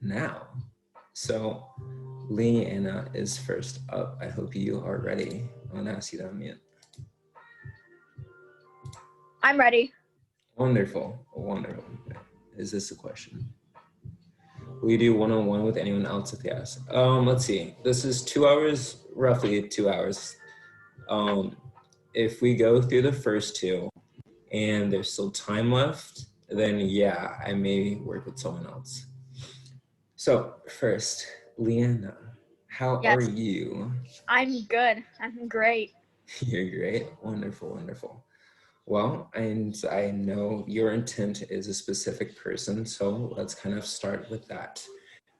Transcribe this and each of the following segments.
now. So Leanna is first up. I hope you are ready. I'm gonna ask you to unmute. I'm ready. Wonderful, wonderful. Is this a question? Will you do one-on-one with anyone else if yes? Let's see. This is 2 hours, roughly 2 hours. If we go through the first two and there's still time left, then yeah, I may work with someone else. So first, Leanna, how are you? I'm good. I'm great. You're great. Wonderful, wonderful. Well, and I know your intent is a specific person, so let's kind of start with that.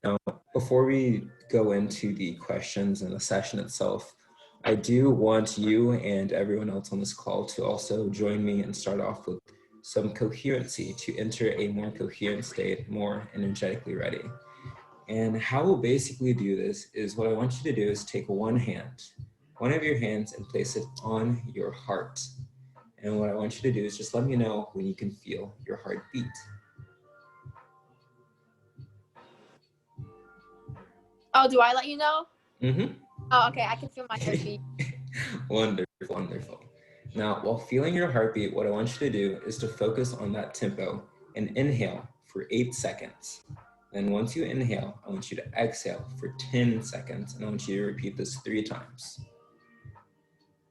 Now, before we go into the questions and the session itself, I do want you and everyone else on this call to also join me and start off with some coherency to enter a more coherent state, more energetically ready. And how we'll basically do this is what I want you to do is take one of your hands and place it on your heart. And what I want you to do is just let me know when you can feel your heart beat. Oh, do I let you know? Mm-hmm. Oh, okay. I can feel my heartbeat. Wonderful, wonderful. Now, while feeling your heartbeat, what I want you to do is to focus on that tempo and inhale for 8 seconds. Then once you inhale, I want you to exhale for 10 seconds, and I want you to repeat this 3 times.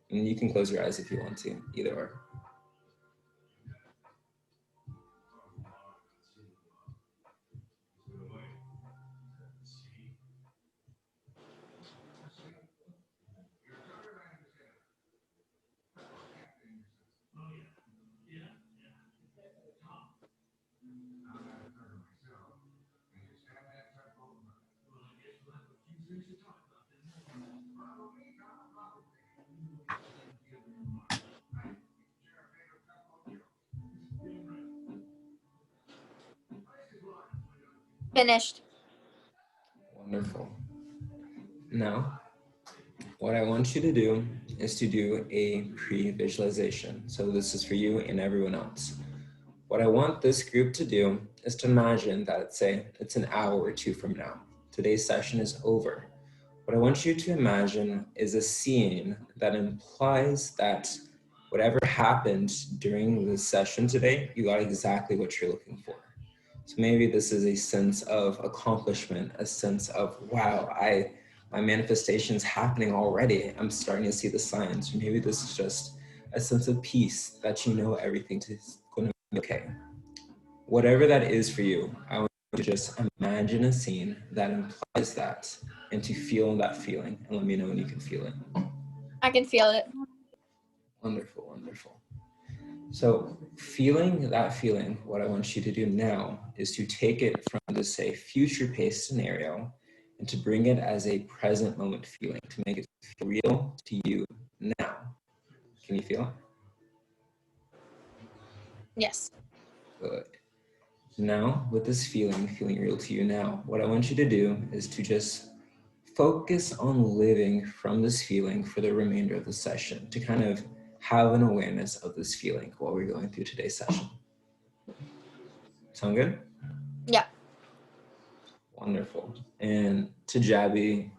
And you can close your eyes if you want to, either or. Finished. Wonderful. Now, what I want you to do is to do a pre-visualization. So this is for you and everyone else. What I want this group to do is to imagine that it's an hour or two from now. Today's session is over. What I want you to imagine is a scene that implies that whatever happened during the session today, you got exactly what you're looking for. So maybe this is a sense of accomplishment, a sense of, wow, my manifestation's happening already. I'm starting to see the signs. Or maybe this is just a sense of peace that you know everything is going to be okay. Whatever that is for you, I want you to just imagine a scene that implies that and to feel that feeling, and let me know when you can feel it. I can feel it. Wonderful, wonderful. So feeling that feeling, what I want you to do now is to take it from this, say, future-paced scenario and to bring it as a present moment feeling, to make it feel real to you now. Can you feel it? Yes. Good. Now, with this feeling real to you now, what I want you to do is to just focus on living from this feeling for the remainder of the session, to kind of have an awareness of this feeling while we're going through today's session. Sound good? Yeah. Wonderful. And to Jabby,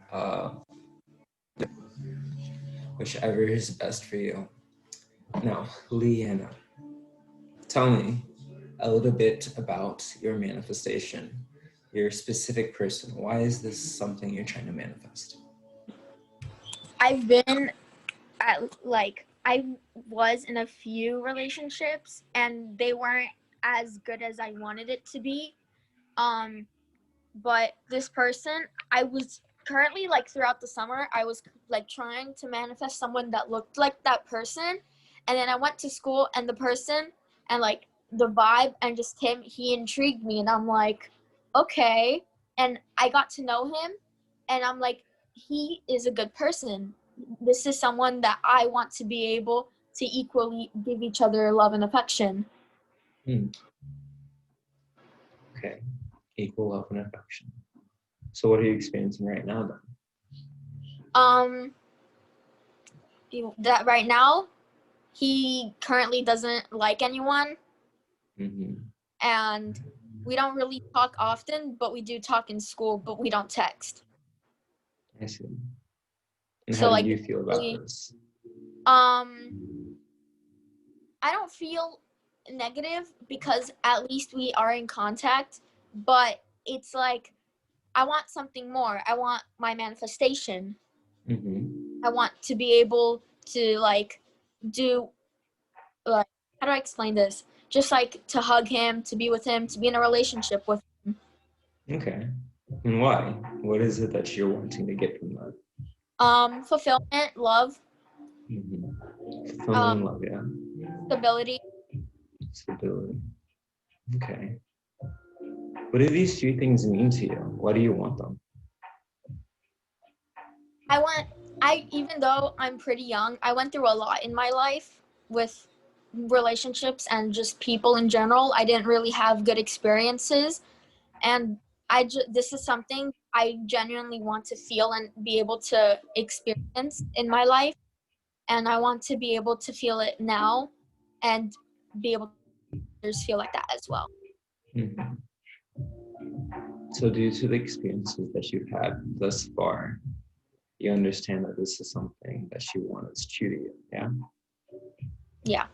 whichever is best for you. Now, Leanna, tell me a little bit about your manifestation, your specific person. Why is this something you're trying to manifest? I've been I was in a few relationships and they weren't as good as I wanted it to be. But this person, I was currently throughout the summer, I was trying to manifest someone that looked like that person. And then I went to school and the person and the vibe and just him, he intrigued me and I'm like, okay. And I got to know him and I'm like, he is a good person. This is someone that I want to be able to equally give each other love and affection. Okay, equal love and affection. So what are you experiencing right now then? That right now, he currently doesn't like anyone. Mm-hmm. And We don't really talk often, but we do talk in school, but we don't text. I see. And how So do like you feel about really, this? um I don't feel negative because at least we are in contact, but it's like I want something more. I want my manifestation. Mm-hmm. I want to be able to like do like how do I explain this? Just like to hug him, to be with him, to be in a relationship with him. Okay. And why? What is it that you're wanting to get from that? Fulfillment, love, Mm-hmm. Fulfillment um, and love, yeah. stability. Stability. Okay. What do these two things mean to you? Why do you want them? I want I even though I'm pretty young, I went through a lot in my life with relationships and just people in general. I didn't really have good experiences, and this is something I genuinely want to feel and be able to experience in my life, and I want to be able to feel it now and be able to others feel like that as well. Mhm. So, due to the experiences that you've had thus far, you understand that this is something that you want is true to you. Yeah. Yeah.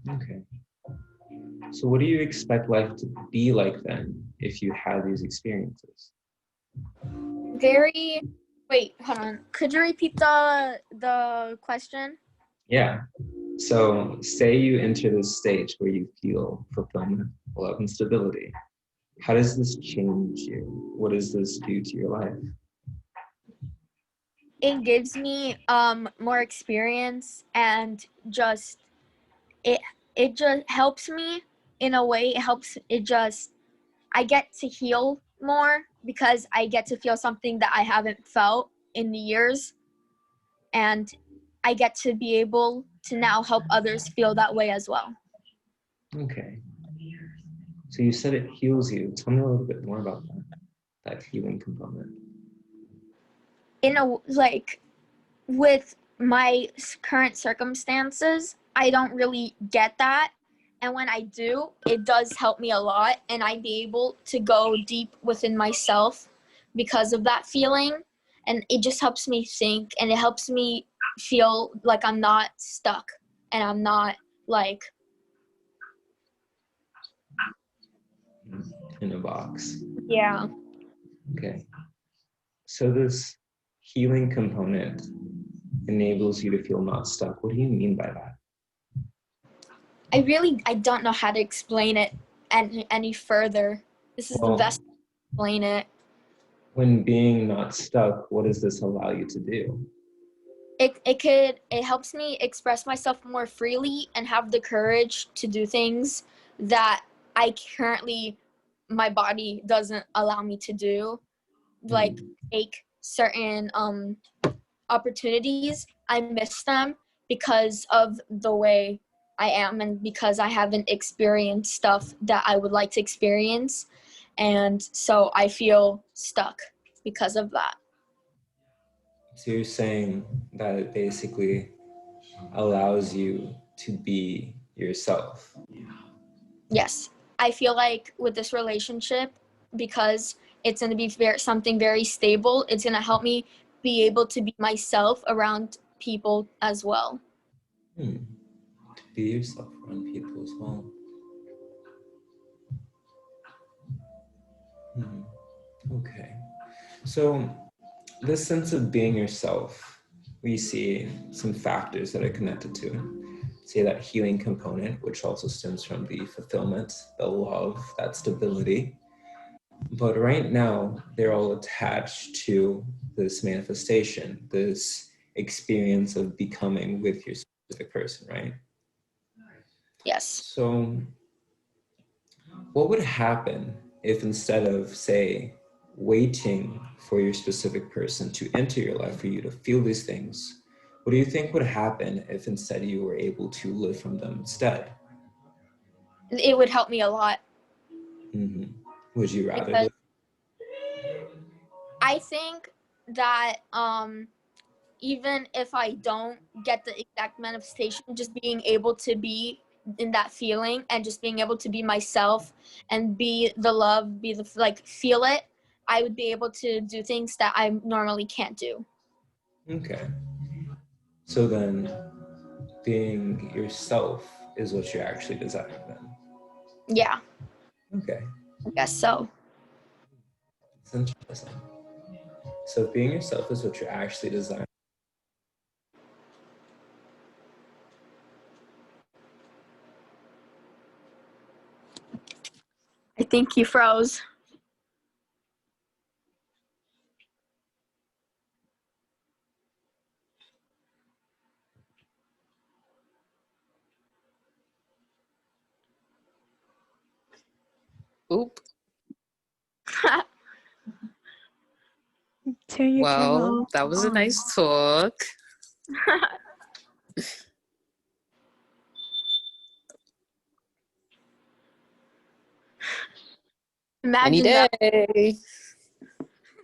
Okay. So, what do you expect life to be like then if you had these experiences? Very Wait, hold on. Could you repeat the question? Yeah. So, say you enter this stage where you feel fulfillment, love, and stability. How does this change you? What does this do to your life? It gives me more experience and just it it just helps me in a way. It helps it just I get to heal more because I get to feel something that I haven't felt in years, and I get to be able to now help others feel that way as well. Okay. So, you said it heals you. Tell me a little bit more about that healing component. In a like with my current circumstances, I don't really get that. And when I do, it does help me a lot. And I'd be able to go deep within myself because of that feeling. And it just helps me think and it helps me feel like I'm not stuck and I'm not like, In a box. yeah. Okay. So this healing component enables you to feel not stuck. What do you mean by that? I don't know how to explain it any further. This is the Well, best way to explain it. when being not stuck, what does this allow you to do? It helps me express myself more freely and have the courage to do things that I currently my body doesn't allow me to do, like Hmm. take certain opportunities. I miss them because of the way I am and because I haven't experienced stuff that I would like to experience, and so I feel stuck because of that. So you're saying that it basically allows you to be yourself. Yes. I feel like with this relationship, because it's going to be something very stable, it's going to help me be able to be myself around people as well. Hmm. To be yourself around people as well. Hmm. Okay. So this sense of being yourself, we see some factors that are connected to. Say that healing component, which also stems from the fulfillment, the love, that stability. But right now, they're all attached to this manifestation, this experience of becoming with your specific person, right? Yes. So, what would happen if instead of, say, waiting for your specific person to enter your life for you to feel these things, what do you think would happen if instead you were able to live from them instead? It would help me a lot Hmm. Would you rather because live? I think that even if I don't get the exact manifestation, just being able to be in that feeling and just being able to be myself and be the love, be the like feel it, I would be able to do things that I normally can't do. Okay. So then being yourself is what you're actually desiring then. Yeah, Okay. I guess so. It's interesting. So being yourself is what you're actually desiring. I think you froze. Oop. Turn your camera Well, off. that was a nice talk. Imagine Any that. day.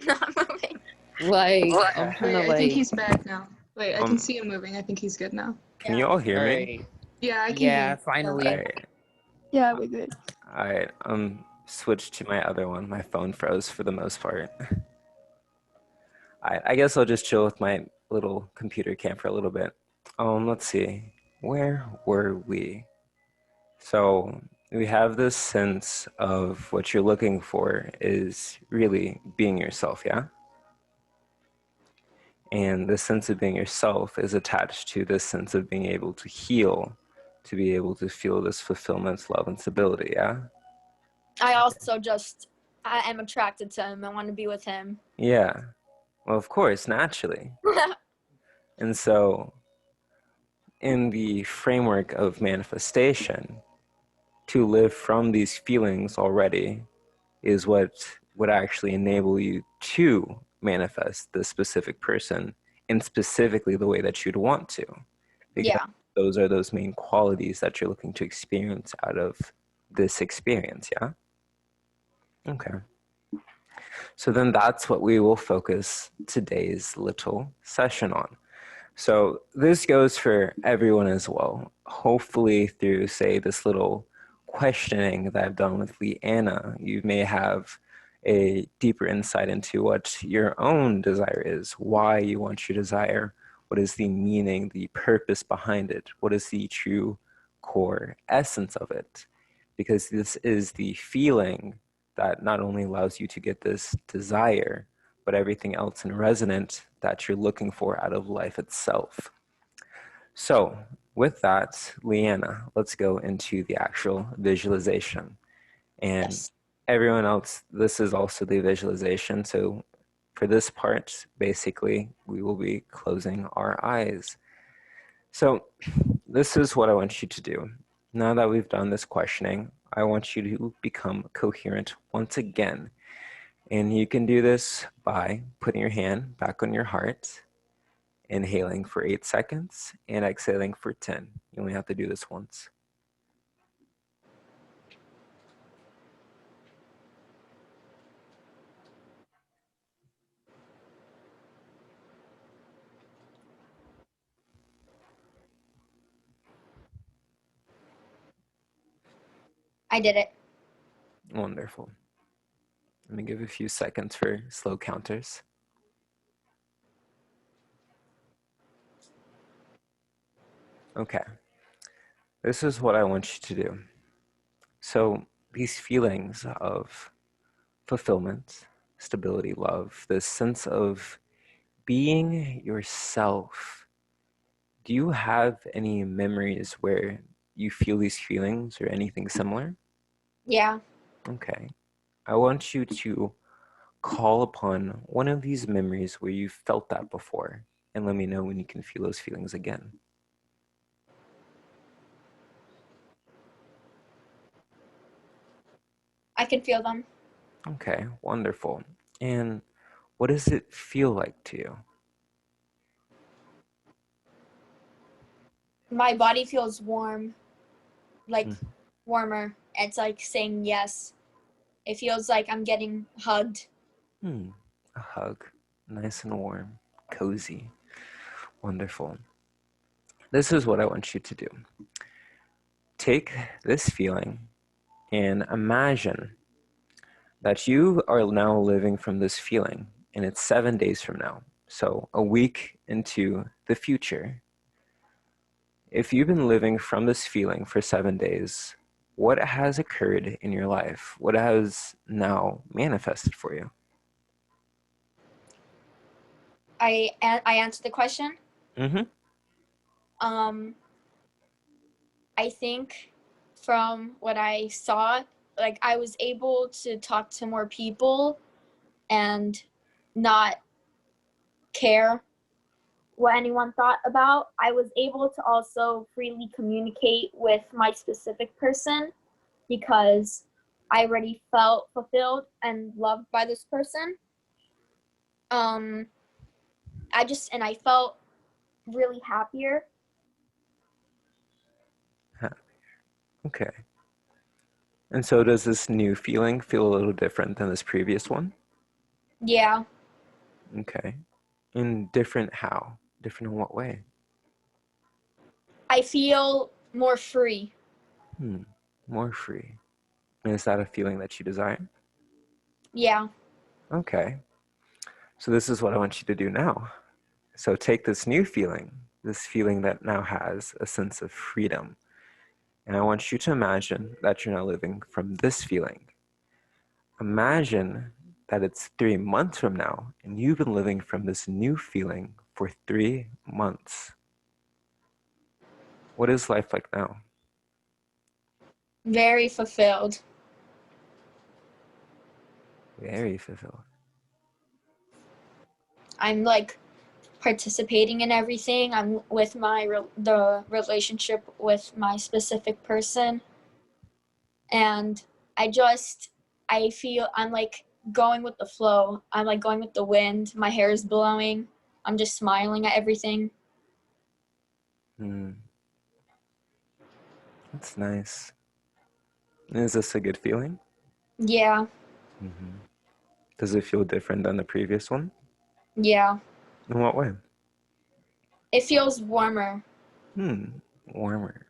Not moving. Like, I'm kind Wait, of I think like, he's back now. Wait, I can Um, see him moving. I think he's good now. Can you all hear all me? right. Yeah, I can hear Yeah, you. finally. Alright. Yeah, we're good. Alright. Switch to my other one. My phone froze for the most part. I guess I'll just chill with my little computer cam for a little bit. Let's see. Where were we? So we have this sense of what you're looking for is really being yourself, yeah? And this sense of being yourself is attached to this sense of being able to heal, to be able to feel this fulfillment, love, and stability, yeah? I also I am attracted to him. I want to be with him. Yeah. Well, of course, naturally. And so, in the framework of manifestation, to live from these feelings already is what would actually enable you to manifest the specific person in specifically the way that you'd want to. Because Yeah. those are those main qualities that you're looking to experience out of this experience, yeah? Okay. So then that's what we will focus today's little session on. So this goes for everyone as well. Hopefully through, say, this little questioning that I've done with Leanna, you may have a deeper insight into what your own desire is, why you want your desire, what is the meaning, the purpose behind it, what is the true core essence of it. Because this is the feeling that not only allows you to get this desire, but everything else in resonant that you're looking for out of life itself. So with that, Leanna, let's go into the actual visualization. And Yes. everyone else, this is also the visualization. So for this part, basically, we will be closing our eyes. So this is what I want you to do. Now that we've done this questioning, I want you to become coherent once again. And you can do this by putting your hand back on your heart, inhaling for 8 seconds, and exhaling for 10. You only have to do this once. I did it. Wonderful. Let me give a few seconds for slow counters. Okay. This is what I want you to do. So these feelings of fulfillment, stability, love, this sense of being yourself, do you have any memories where you feel these feelings or anything similar? Yeah. Okay. I want you to call upon one of these memories where you felt that before and let me know when you can feel those feelings again. I can feel them. Okay, wonderful. And what does it feel like to you? My body feels warm, like Mm. warmer. It's like saying yes. It feels like I'm getting hugged. A hug, nice and warm, cozy, wonderful. This is what I want you to do. take this feeling and imagine that you are now living from this feeling, and it's 7 days from now. So a week into the future. If you've been living from this feeling for 7 days, what has occurred in your life? What has now manifested for you? I answered the question. Mm-hmm. I think from what I saw, like I was able to talk to more people and not care what anyone thought about. I was able to also freely communicate with my specific person because I already felt fulfilled and loved by this person. I felt really happier. Okay. And so does this new feeling feel a little different than this previous one? Yeah. Okay. And different how? Different in what way? I feel more free. More free. And is that a feeling that you desire? Yeah. Okay. So this is what I want you to do now. So take this new feeling, this feeling that now has a sense of freedom, and I want you to imagine that you're now living from this feeling. Imagine that it's 3 months from now, and you've been living from this new feeling for 3 months. What is life like now? Very fulfilled. Very fulfilled. I'm like participating in everything. I'm with the relationship with my specific person, and I feel I'm like going with the flow. I'm like going with the wind. My hair is blowing. I'm just smiling at everything. That's nice. Is this a good feeling? Yeah. Does it feel different than the previous one? Yeah. In what way? It feels warmer. Warmer.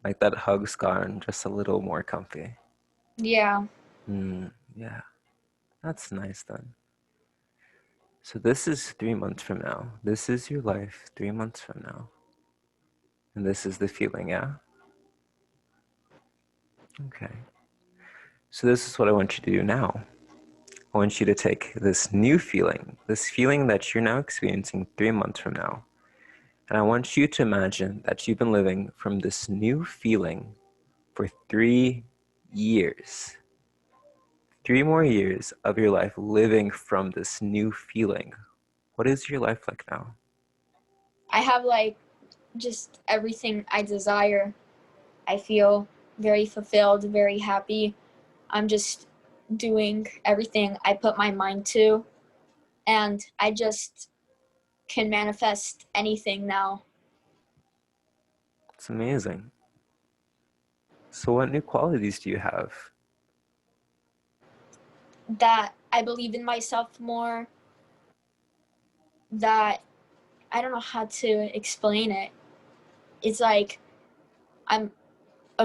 Like that hug's gotten just a little more comfy. Yeah. Yeah, that's nice then. So this is 3 months from now. This is your life 3 months from now. And this is the feeling, yeah? Okay. So this is what I want you to do now. I want you to take this new feeling, this feeling that you're now experiencing 3 months from now, and I want you to imagine that you've been living from this new feeling for 3 years. 3 more years of your life living from this new feeling. What is your life like now? I have like just everything I desire. I feel very fulfilled, very happy. I'm just doing everything I put my mind to, and I just can manifest anything now. It's amazing. So what new qualities do you have? That I believe in myself more, that I don't know how to explain it. It's like I'm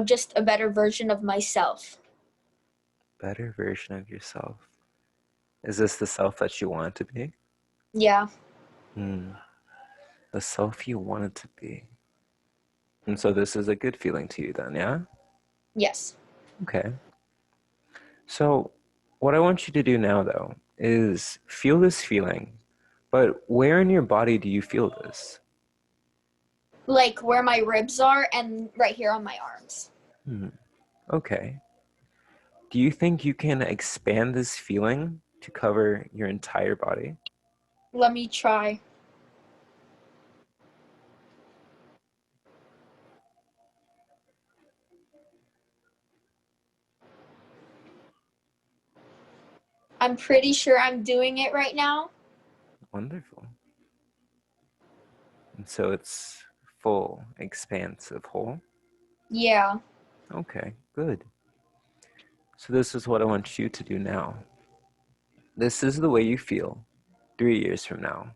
just a better version of myself. Better version of yourself. Is this the self that you want to be? Yeah. The self you wanted to be. And so this is a good feeling to you then, yeah? Yes. Okay. So what I want you to do now though is feel this feeling, but where in your body do you feel this? Like where my ribs are and right here on my arms. Okay. Do you think you can expand this feeling to cover your entire body? Let me try. I'm pretty sure I'm doing it right now. Wonderful. And so it's full, expansive whole. Yeah. Okay, good. So this is what I want you to do now. This is the way you feel 3 years from now.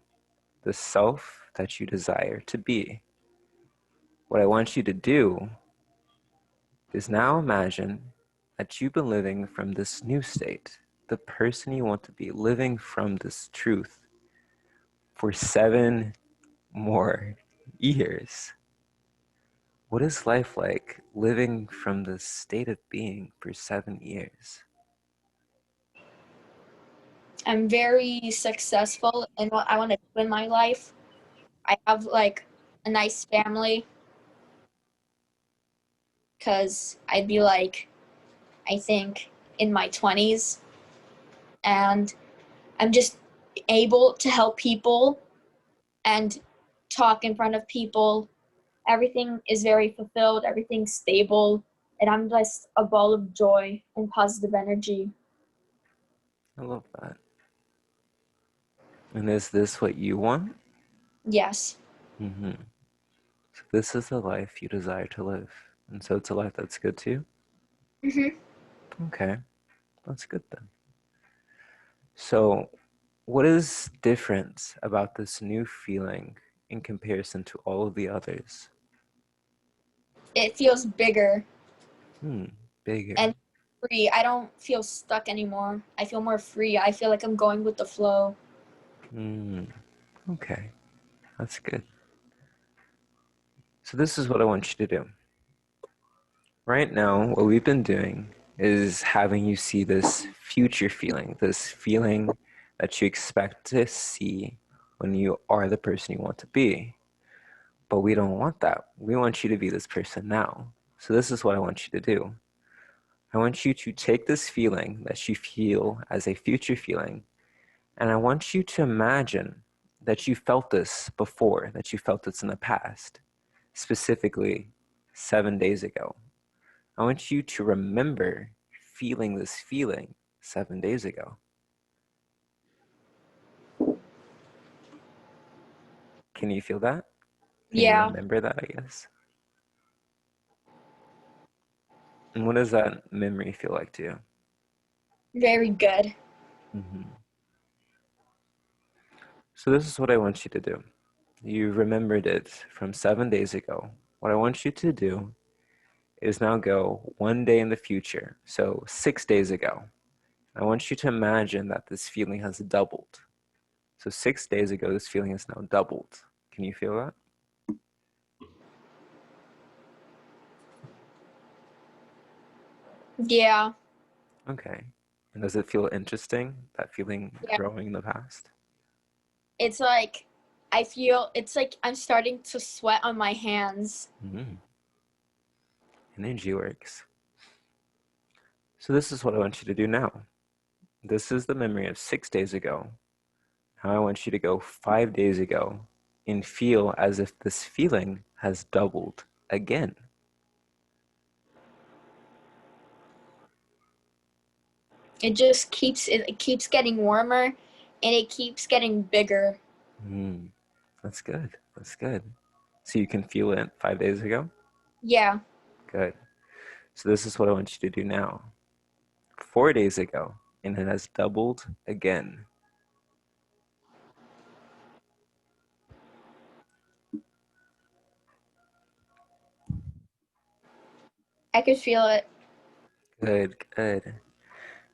The self that you desire to be. What I want you to do is now imagine that you've been living from this new state, the person you want to be, living from this truth for 7 more years. What is life like living from this state of being for 7 years? I'm very successful in what I want to do in my life. I have like a nice family because I'd be like, I think, in my 20s. And I'm just able to help people and talk in front of people. Everything is very fulfilled, everything's stable, and I'm just a ball of joy and positive energy. I love that. And is this what you want? Yes. Mm-hmm. So this is the life you desire to live. And so it's a life that's good to you? Okay, that's good then. So what is different about this new feeling in comparison to all of the others? It feels bigger Bigger. and free. I don't feel stuck anymore. I feel more free. I feel like I'm going with the flow. Okay, that's good. So this is what I want you to do. Right now, what we've been doing is having you see this future feeling, this feeling that you expect to see when you are the person you want to be. But we don't want that. We want you to be this person now. So this is what I want you to do. I want you to take this feeling that you feel as a future feeling, and I want you to imagine that you felt this before, that you felt this in the past, specifically 7 days ago. I want you to remember feeling this feeling 7 days ago. Can you feel that? Can you Yeah, remember that, I guess? And what does that memory feel like to you? very good. So this is what I want you to do. You remembered it from 7 days ago. What I want you to do is now go 1 day in the future, so 6 days ago. I want you to imagine that this feeling has doubled. So 6 days ago, this feeling has now doubled. Can you feel that? Yeah, Okay. And does it feel interesting, that feeling yeah. growing in the past? It's like I feel it's like I'm starting to sweat on my hands. Energy works. So this is what I want you to do now. This is the memory of 6 days ago. Now I want you to go 5 days ago and feel as if this feeling has doubled again. It keeps getting warmer and it keeps getting bigger. That's good. That's good. So you can feel it 5 days ago? Yeah. Good. So this is what I want you to do now. 4 days ago, and it has doubled again. I could feel it. Good, good.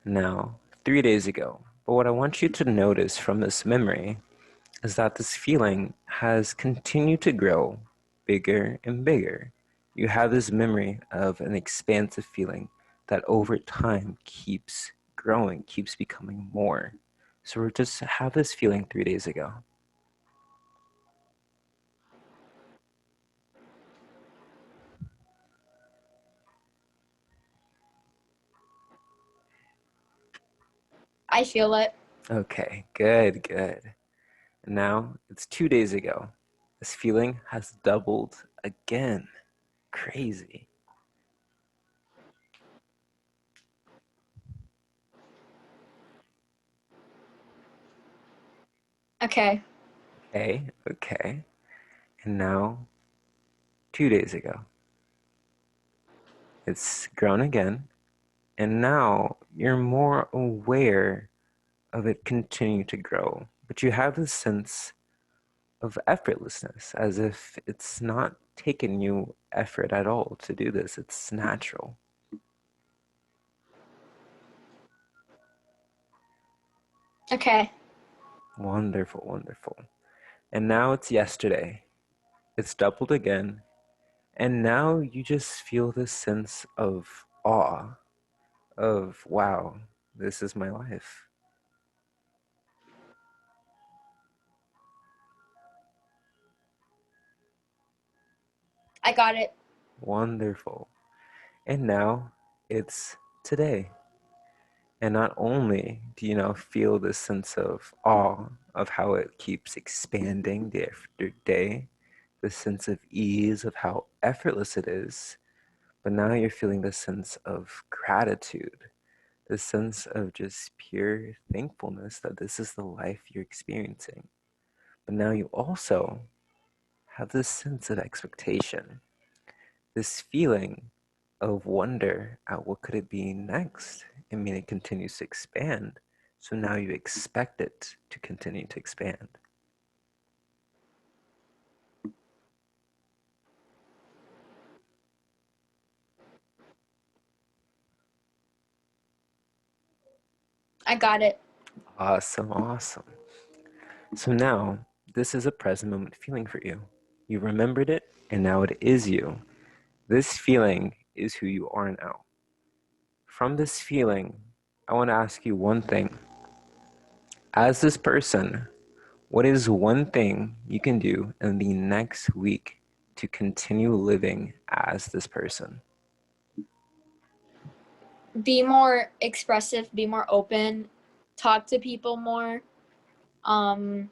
Now, 3 days ago. But what I want you to notice from this memory is that this feeling has continued to grow bigger and bigger. You have this memory of an expansive feeling that over time keeps growing, keeps becoming more. So we're just have this feeling 3 days ago. I feel it. Okay, good, good. And now it's 2 days ago. This feeling has doubled again. Crazy. Okay. Okay, okay. And now 2 days ago. It's grown again. And now you're more aware of it continuing to grow. But you have this sense of effortlessness, as if it's not taken you effort at all to do this. It's natural. Okay. Wonderful, wonderful. And now it's yesterday. It's doubled again. And now you just feel this sense of awe, of wow, this is my life. I got it. Wonderful. And now it's today. And not only do you now feel this sense of awe of how it keeps expanding day after day, the sense of ease of how effortless it is, but now you're feeling this sense of gratitude, this sense of just pure thankfulness that this is the life you're experiencing. But now you also have this sense of expectation, this feeling of wonder at what could it be next. I mean, it continues to expand. So now you expect it to continue to expand. I got it. Awesome, awesome. So now, this is a present moment feeling for you. You remembered it, and now it is you. This feeling is who you are now. From this feeling, I want to ask you one thing. As this person, what is one thing you can do in the next week to continue living as this person? Be more expressive, be more open, talk to people more. Um,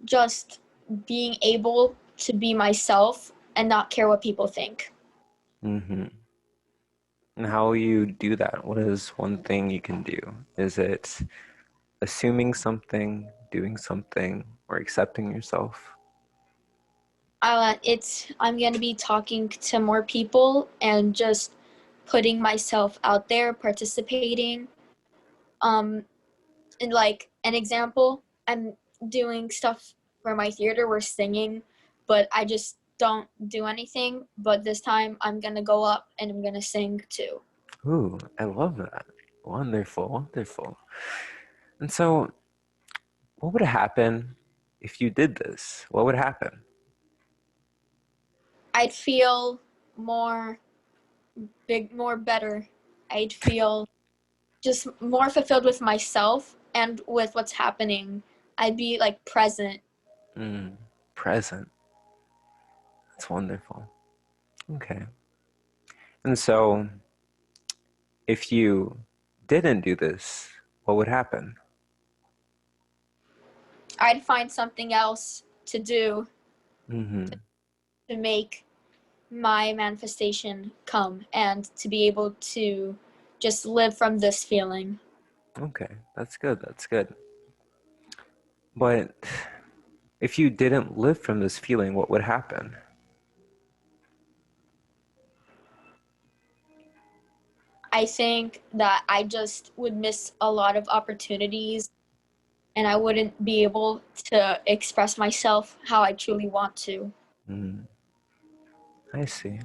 just being able to be myself and not care what people think. Mm-hmm. And how will you do that? What is one thing you can do? Is it assuming something, doing something, or accepting yourself? I'm gonna be talking to more people and just putting myself out there, participating. And like an example, I'm doing stuff for my theater. We're singing, but I just don't do anything. But this time, I'm gonna go up and I'm gonna sing too. Ooh, I love that. Wonderful, wonderful. And so, what would happen if you did this? What would happen? I'd feel more more better. I'd feel just more fulfilled with myself and with what's happening. I'd be like present. Present. That's wonderful. Okay. And so, if you didn't do this, what would happen? I'd find something else to do Mm-hmm. to make my manifestation come and to be able to just live from this feeling. Okay, that's good. That's good. But if you didn't live from this feeling, what would happen? I think that I just would miss a lot of opportunities and I wouldn't be able to express myself how I truly want to. Mm, I see.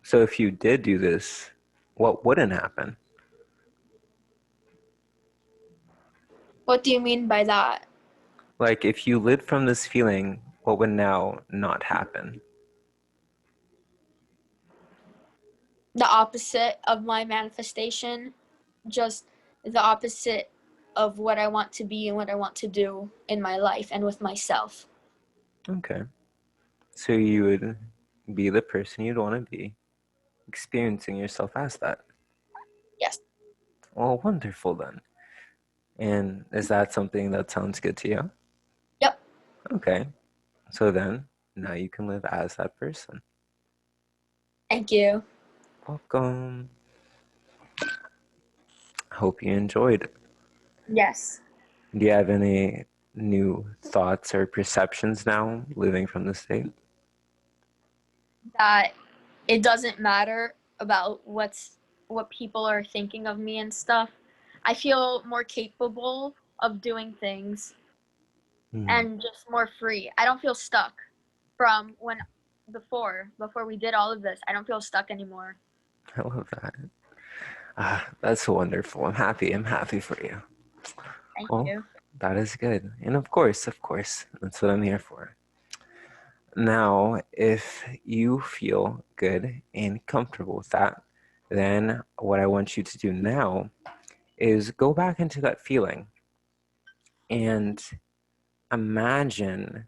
So if you did do this, what wouldn't happen? What do you mean by that? Like if you lived from this feeling, what would now not happen? The opposite of my manifestation, just the opposite of what I want to be and what I want to do in my life and with myself. Okay. So you would be the person you'd want to be, experiencing yourself as that. Yes. Well, wonderful then. And is that something that sounds good to you? Yep. Okay. So then, now you can live as that person. Thank you. Welcome. Hope you enjoyed. Yes. Do you have any new thoughts or perceptions now living from the state? That it doesn't matter about what people are thinking of me and stuff. I feel more capable of doing things Mm, and just more free. I don't feel stuck. from when before we did all of this. I don't feel stuck anymore. I love that. That's wonderful. I'm happy for you. Thank Well, you. that is good. And of course, that's what I'm here for. Now, if you feel good and comfortable with that, then what I want you to do now is go back into that feeling and imagine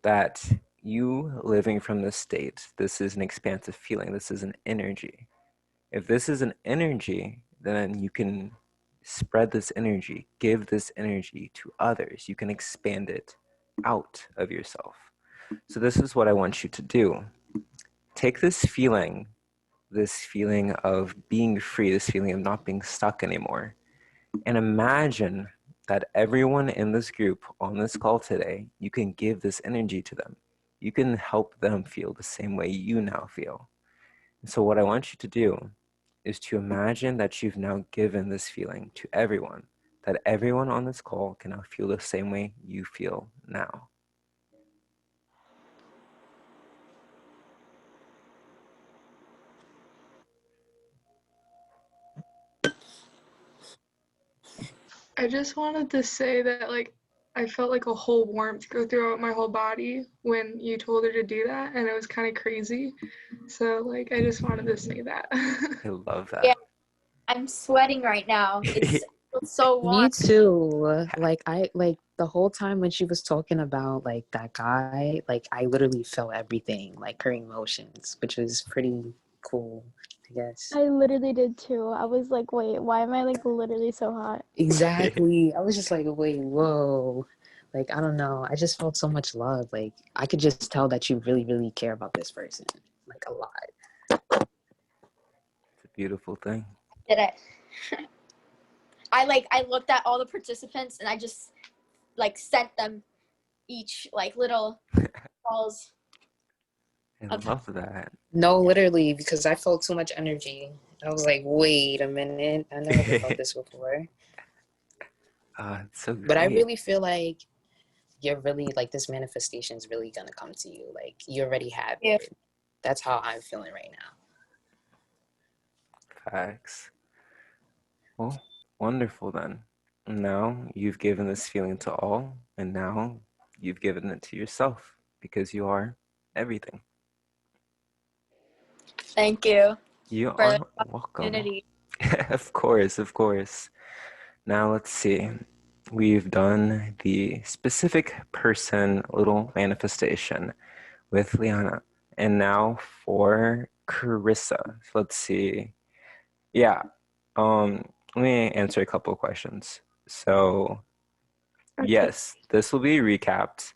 that you living from this state, this is an expansive feeling, this is an energy. If this is an energy, then you can spread this energy, give this energy to others. You can expand it out of yourself. So this is what I want you to do. Take this feeling of being free, this feeling of not being stuck anymore, and imagine that everyone in this group on this call today, you can give this energy to them. You can help them feel the same way you now feel. And so what I want you to do is to imagine that you've now given this feeling to everyone, that everyone on this call can now feel the same way you feel now. I just wanted to say that like I felt like a whole warmth go throughout my whole body when you told her to do that, and it was kind of crazy. So like I just wanted to say that. I love that. Yeah, I'm sweating right now. It's so warm. Me too. Like the whole time when she was talking about like that guy, like I literally felt everything, like her emotions, which was pretty cool, I guess. I literally did too. I was like, wait, why am I like literally so hot? Exactly. I was just like, wait, whoa. Like, I don't know. I just felt so much love. Like, I could just tell that you really, really care about this person. Like, a lot. It's a beautiful thing. Did it? I looked at all the participants and I just like sent them each like little balls. I love that. No, literally, because I felt too much energy. I was like, wait a minute. I never felt this before. It's so But I great. really feel like you're really, like, this manifestation is really going to come to you. Like, you already have it. That's how I'm feeling right now. Facts. Well, wonderful then. Now you've given this feeling to all, and now you've given it to yourself because you are everything. Thank you You for the are welcome. opportunity. Of course, of course. Now let's see. We've done the specific person little manifestation with Liana. And now for Carissa. Let's see. Yeah. Let me answer a couple of questions. So, Okay. yes, this will be recapped.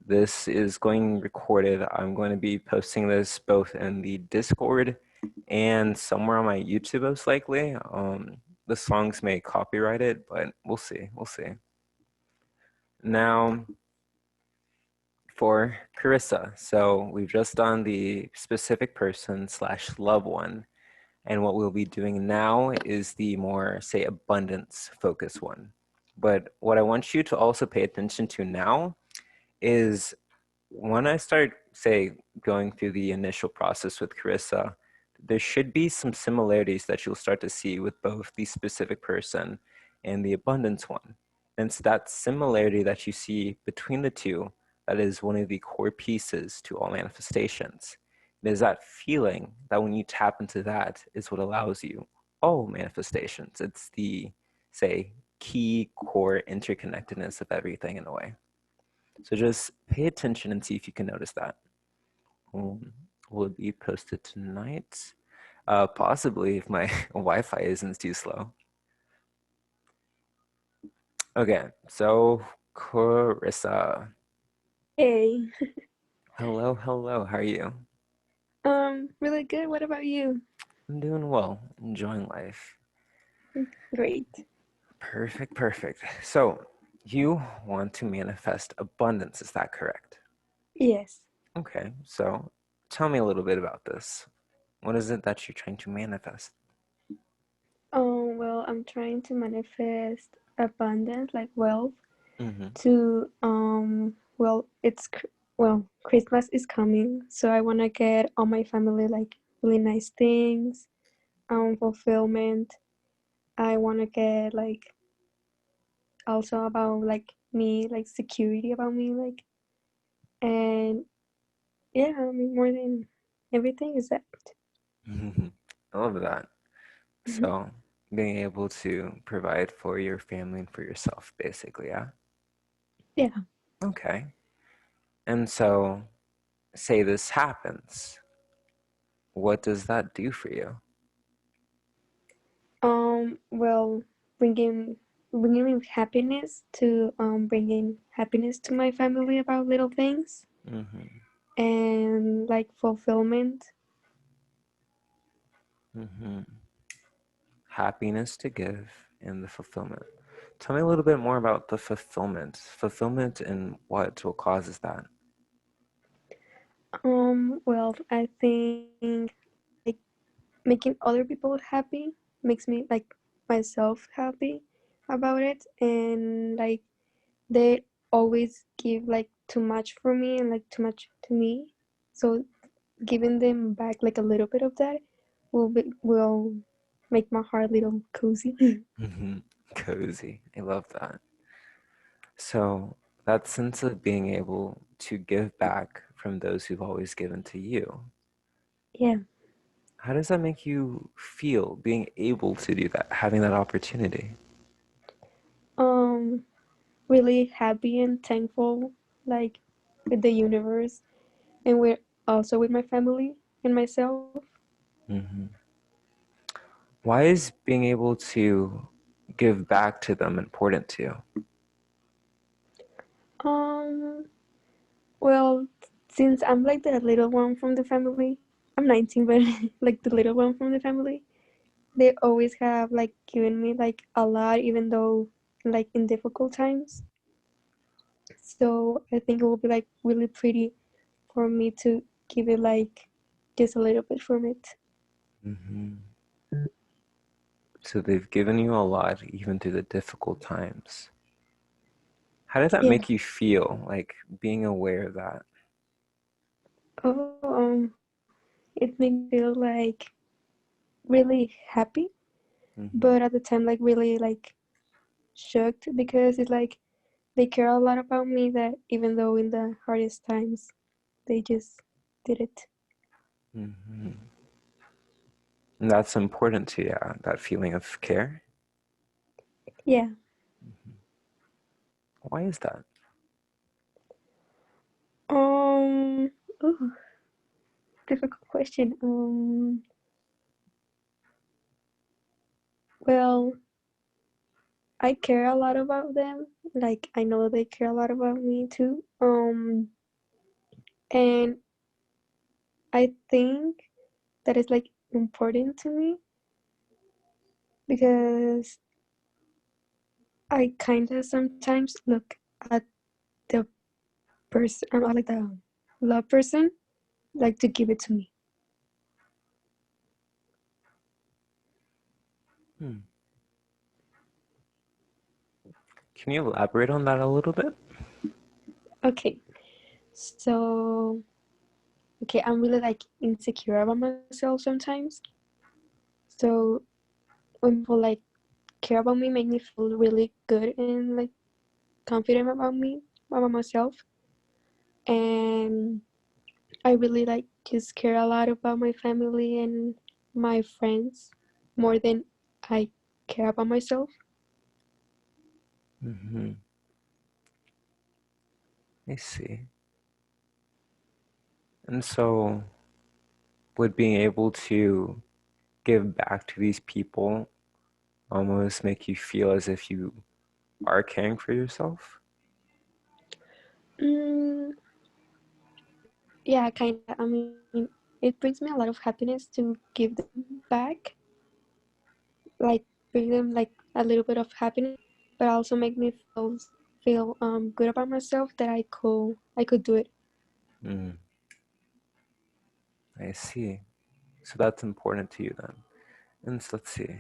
This is going recorded. I'm going to be posting this both in the Discord and somewhere on my YouTube, most likely. The songs may copyright it, but we'll see. We'll see. Now, for Carissa, so we've just done the specific person / loved one. And what we'll be doing now is the more, say, abundance focused one. But what I want you to also pay attention to now is when I start, say, going through the initial process with Carissa, there should be some similarities that you'll start to see with both the specific person and the abundance one. And it's that similarity that you see between the two that is one of the core pieces to all manifestations. It is that feeling that when you tap into that is what allows you all manifestations. It's the, say, key core interconnectedness of everything in a way. So just pay attention and see if you can notice that. Will it be posted tonight? Possibly if my Wi-Fi isn't too slow. Okay, so Carissa. Hey. Hello, hello. How are you? Really good. What about you? I'm doing well, enjoying life. Great. Perfect, perfect. So you want to manifest abundance, is that correct? Yes. Okay, so tell me a little bit about this. What is it that you're trying to manifest? Well, I'm trying to manifest abundance, like wealth, Mm-hmm. to well, well, Christmas is coming, so I want to get all my family like really nice things, fulfillment. I want to get like also about like me, like security about me, like, and yeah, I mean more than everything is that. I love that. So, being able to provide for your family and for yourself, basically, yeah? Yeah. Okay. And so, say this happens. What does that do for you? Well, bringing bringing happiness to bringing happiness to my family about little things Mm-hmm. and like fulfillment. Mm-hmm. Happiness to give and the fulfillment. Tell me a little bit more about the fulfillment. Fulfillment and what causes that? Well, I think like making other people happy makes me like myself happy about it, and like they always give like too much for me and like too much to me, so giving them back like a little bit of that will make my heart a little cozy. Mm-hmm. Cozy. I love that. So, that sense of being able to give back from those who've always given to you, Yeah. how does that make you feel being able to do that, having that opportunity? um really happy and thankful, like with the universe and with also with my family and myself. Mm-hmm. Why is being able to give back to them important to you? um well, since I'm like the little one from the family, I'm 19, but like the little one from the family, they always have like given me like a lot, even though like in difficult times. So I think it will be like really pretty for me to give it like just a little bit from it. Mm-hmm. So they've given you a lot even through the difficult times. How did that Yeah. make you feel, like being aware of that? Oh, it made me feel like really happy, Mm-hmm. but at the time like really like shocked because it's like they care a lot about me that even though in the hardest times they just did it. Mm-hmm. And that's important to you, that feeling of care. Yeah. Why is that? Um. Ooh, difficult question. Well, I care a lot about them. Like I know they care a lot about me too. And I think that is like important to me because I kind of sometimes look at the person, I'm like the love person, like to give it to me. Hmm. Can you elaborate on that a little bit? Okay, so okay, I'm really like insecure about myself sometimes. So when people like care about me, make me feel really good and like confident about myself. And I really like just care a lot about my family and my friends more than I care about myself. Mm-hmm. I see. And so, would being able to give back to these people almost make you feel as if you are caring for yourself? Mm, yeah, kind of. I mean, it brings me a lot of happiness to give them back, like bring them like a little bit of happiness, but also make me feel good about myself that I could do it. Mm, I see. So that's important to you then. And let's see.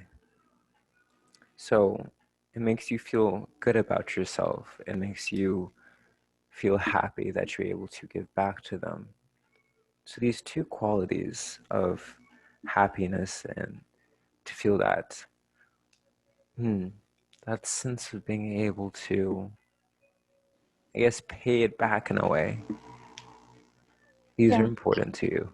So it makes you feel good about yourself. It makes you feel happy that you're able to give back to them. So these two qualities of happiness and to feel that sense of being able to, I guess, pay it back in a way. These are Yeah. important to you.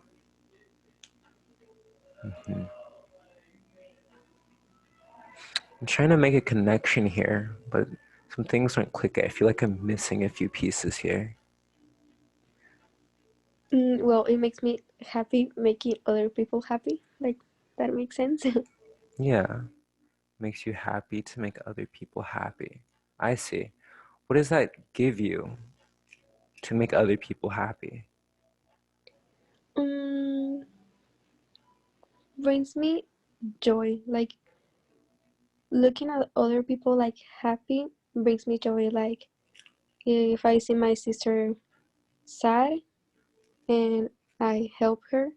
I'm trying to make a connection here, but some things aren't clicking. I feel like I'm missing a few pieces here. Well, it makes me happy making other people happy. Like, that makes sense. Yeah, makes you happy to make other people happy. I see. What does that give you to make other people happy? um, Brings me joy. Like, looking at other people like happy brings me joy. Like, if I see my sister sad and I help her,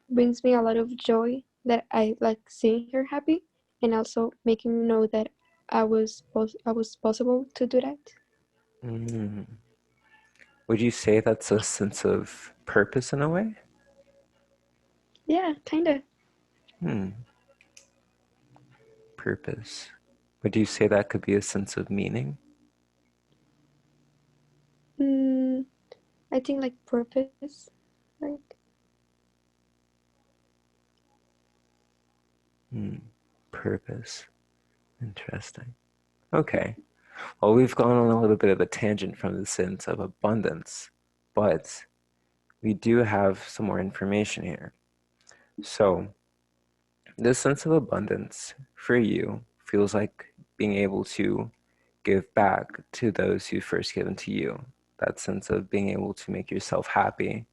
brings me a lot of joy that I like seeing her happy, and also making me know that I was possible to do that. Mm. Would you say that's a sense of purpose in a way? Yeah, kinda. Hmm. Purpose. Would you say that could be a sense of meaning? Mm, I think like purpose, like Hmm. Purpose. Interesting. Okay. Well, we've gone on a little bit of a tangent from the sense of abundance, but we do have some more information here. So, this sense of abundance for you feels like being able to give back to those who first given to you. That sense of being able to make yourself happy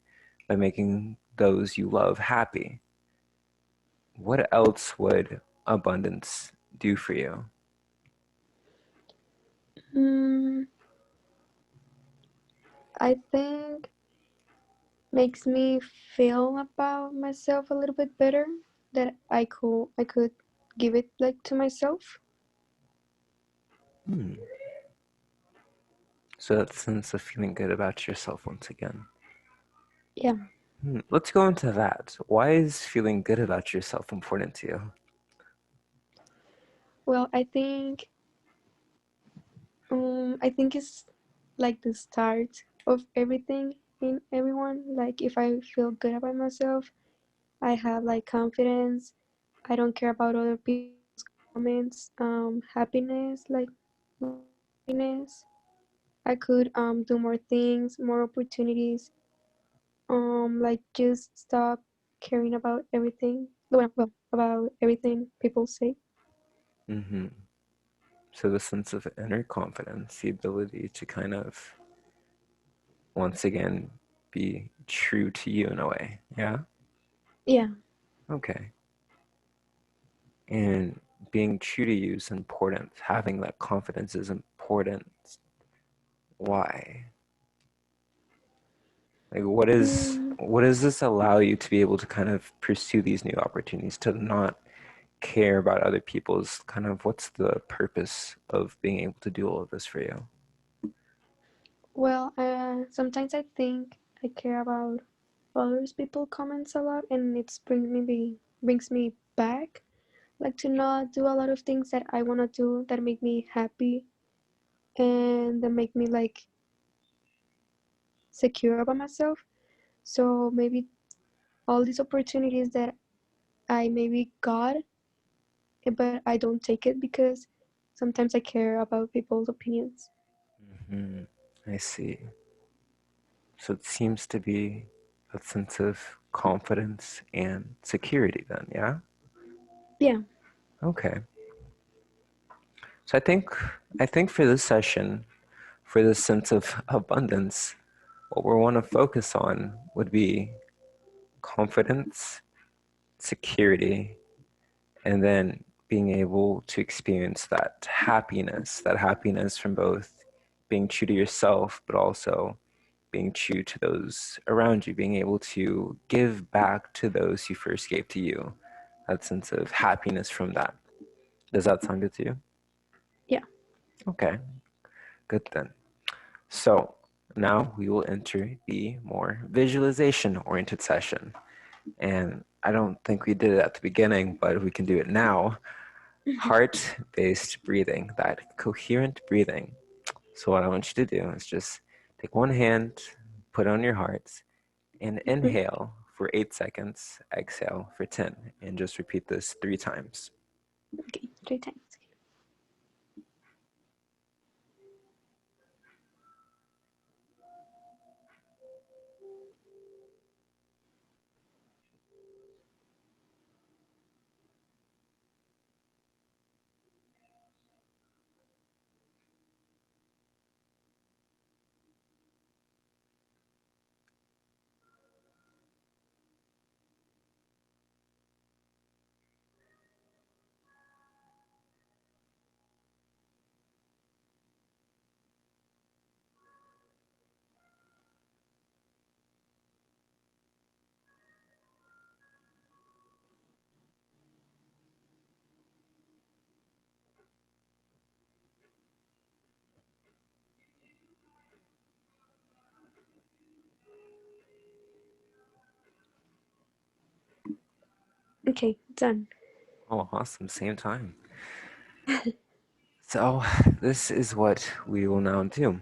by making those you love happy. What else would abundance do for you? mm, I think makes me feel about myself a little bit better, that I could give it like to myself. Hmm. So that sense of feeling good about yourself once again. Yeah. Let's go into that. Why is feeling good about yourself important to you? Well, I think it's like the start of everything in everyone. Like, if I feel good about myself, I have like confidence. I don't care about other people's comments. Happiness, like happiness. I could do more things, more opportunities. Like, just stop caring about everything. Well, about everything people say. hmm So the sense of inner confidence, the ability to kind of once again be true to you in a way. Yeah? Yeah. Okay. And being true to you is important. Having that confidence is important. Why? Like Mm, what does this allow you to be able to kind of pursue these new opportunities, to not care about other people's kind of what's the purpose of being able to do all of this for you? well, sometimes I think I care about others people comments a lot, and it's brings me back, like, to not do a lot of things that I want to do that make me happy, and that make me like secure about myself. So maybe all these opportunities that I maybe got, but I don't take it because sometimes I care about people's opinions. hmm I see. So it seems to be a sense of confidence and security then, yeah? Yeah. Okay. So I think for this session, for this sense of abundance, what we want to focus on would be confidence, security, and then being able to experience that happiness from both being true to yourself, but also being true to those around you, being able to give back to those who first gave to you, that sense of happiness from that. Does that sound good to you? Yeah. Okay, good then. So now we will enter the more visualization-oriented session. And I don't think we did it at the beginning, but we can do it now. Heart-based breathing, that coherent breathing. So what I want you to do is just take one hand, put it on your heart, and inhale for 8 seconds, exhale for 10, and just repeat this 3 times. Okay, 3 times. Okay, done. Oh, awesome, same time. So this is what we will now do.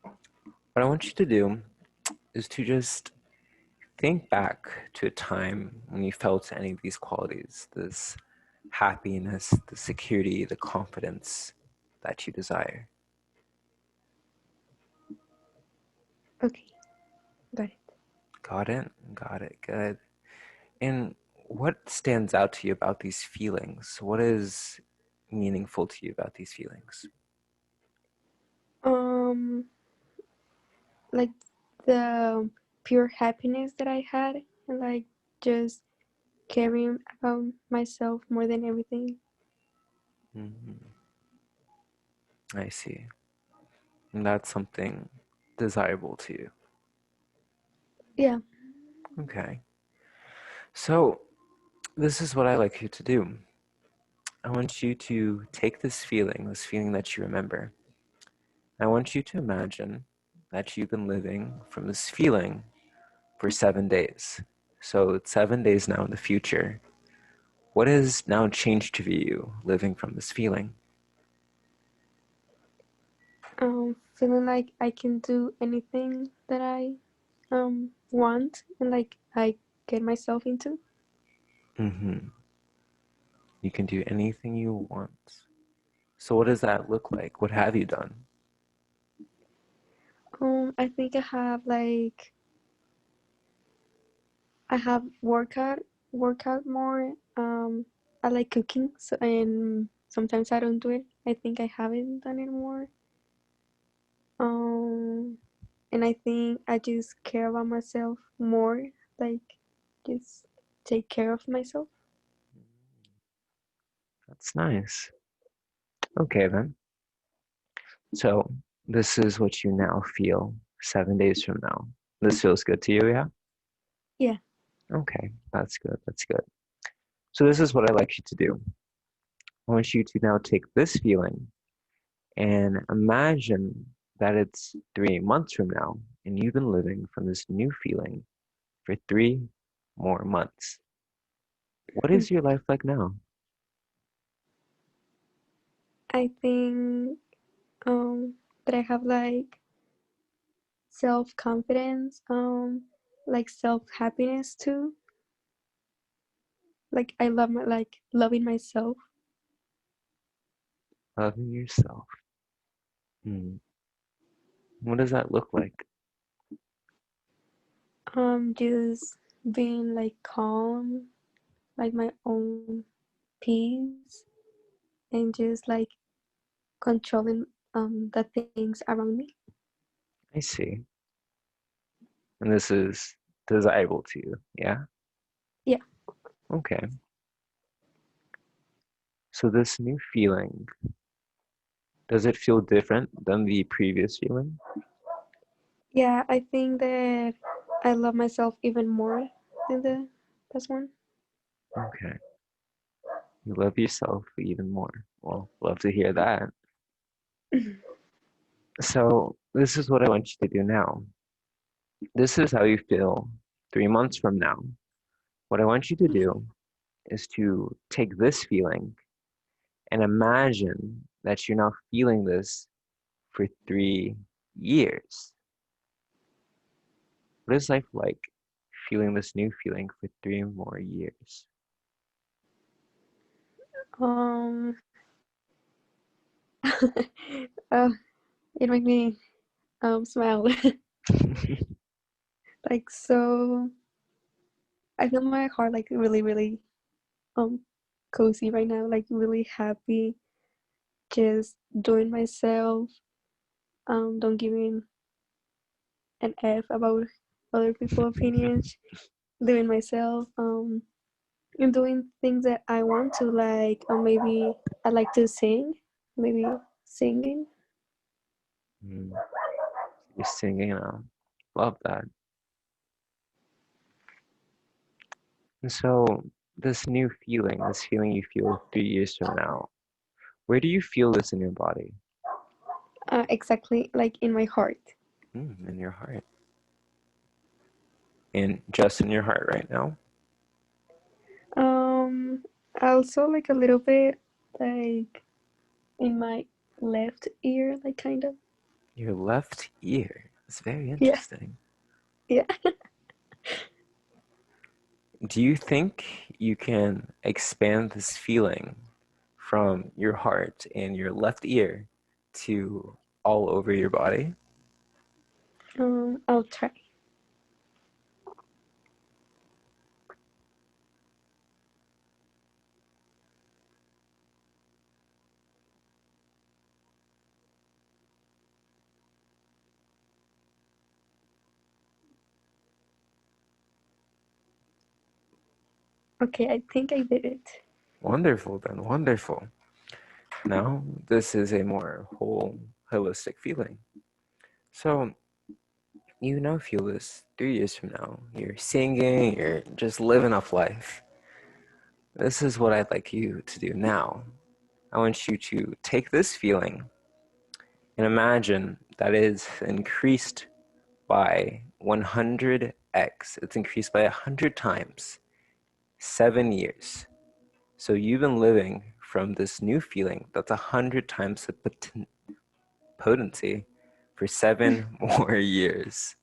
What I want you to do is to just think back to a time when you felt any of these qualities, this happiness, the security, the confidence that you desire. Okay, got it. Got it? Got it. Good. And what stands out to you about these feelings? What is meaningful to you about these feelings? Um, like the pure happiness that I had, and like just caring about myself more than everything. Mhm. I see. And that's something desirable to you. Yeah. Okay. So this is what I like you to do. I want you to take this feeling that you remember. I want you to imagine that you've been living from this feeling for 7 days. So it's 7 days now in the future. What has now changed for you living from this feeling? Feeling like I can do anything that I want and like I get myself into. Mm-hmm. You can do anything you want. So what does that look like? What have you done? I think I have workout more. I like cooking, so and sometimes I don't do it. I think I haven't done it more. Um, and I think I just care about myself more. Like, just take care of myself. That's nice. Okay then. So this is what you now feel 7 days from now. This feels good to you, yeah? Yeah. Okay, that's good. That's good. So this is what I like you to do. I want you to now take this feeling and imagine that it's 3 months from now, and you've been living from this new feeling for 3 more months. What is your life like now? I think that I have like self confidence, like self happiness too. Like I love my like loving myself. Loving yourself. Hmm. What does that look like? Just being like calm, like my own peace, and just like controlling the things around me. I see. And this is desirable to you, yeah? Yeah. Okay. So this new feeling, does it feel different than the previous feeling? Yeah, I think that I love myself even more than the past one. Okay. You love yourself even more. Well, love to hear that. So this is what I want you to do now. This is how you feel 3 months from now. What I want you to do is to take this feeling and imagine that you're now feeling this for 3 years. What is life like feeling this new feeling for 3 more years? Um, uh, it made me smile. Like so, I feel my heart like really, really um cozy right now. Like really happy, just doing myself. Don't giving an F about other people's opinions. Doing myself. And doing things that I want to like. Maybe I like to sing. Maybe singing. Mm, you're singing now. Love that. And so, this feeling you feel 3 years from now, where do you feel this in your body? Exactly like in my heart. In your heart. And just in your heart right now? Um, also like a little bit like in my left ear, like kind of. Your left ear. It's very Yeah, interesting. yeah. Do you think you can expand this feeling from your heart and your left ear to all over your body? I'll try. Okay, I think I did it. Wonderful, then, wonderful. Now, this is a more whole, holistic feeling. So, you now feel this 3 years from now. You're singing, you're just living up life. This is what I'd like you to do now. I want you to take this feeling and imagine that is increased by 100x. It's increased by 100 times, 7 years. So you've been living from this new feeling that's 100 times the potency for 7 more years.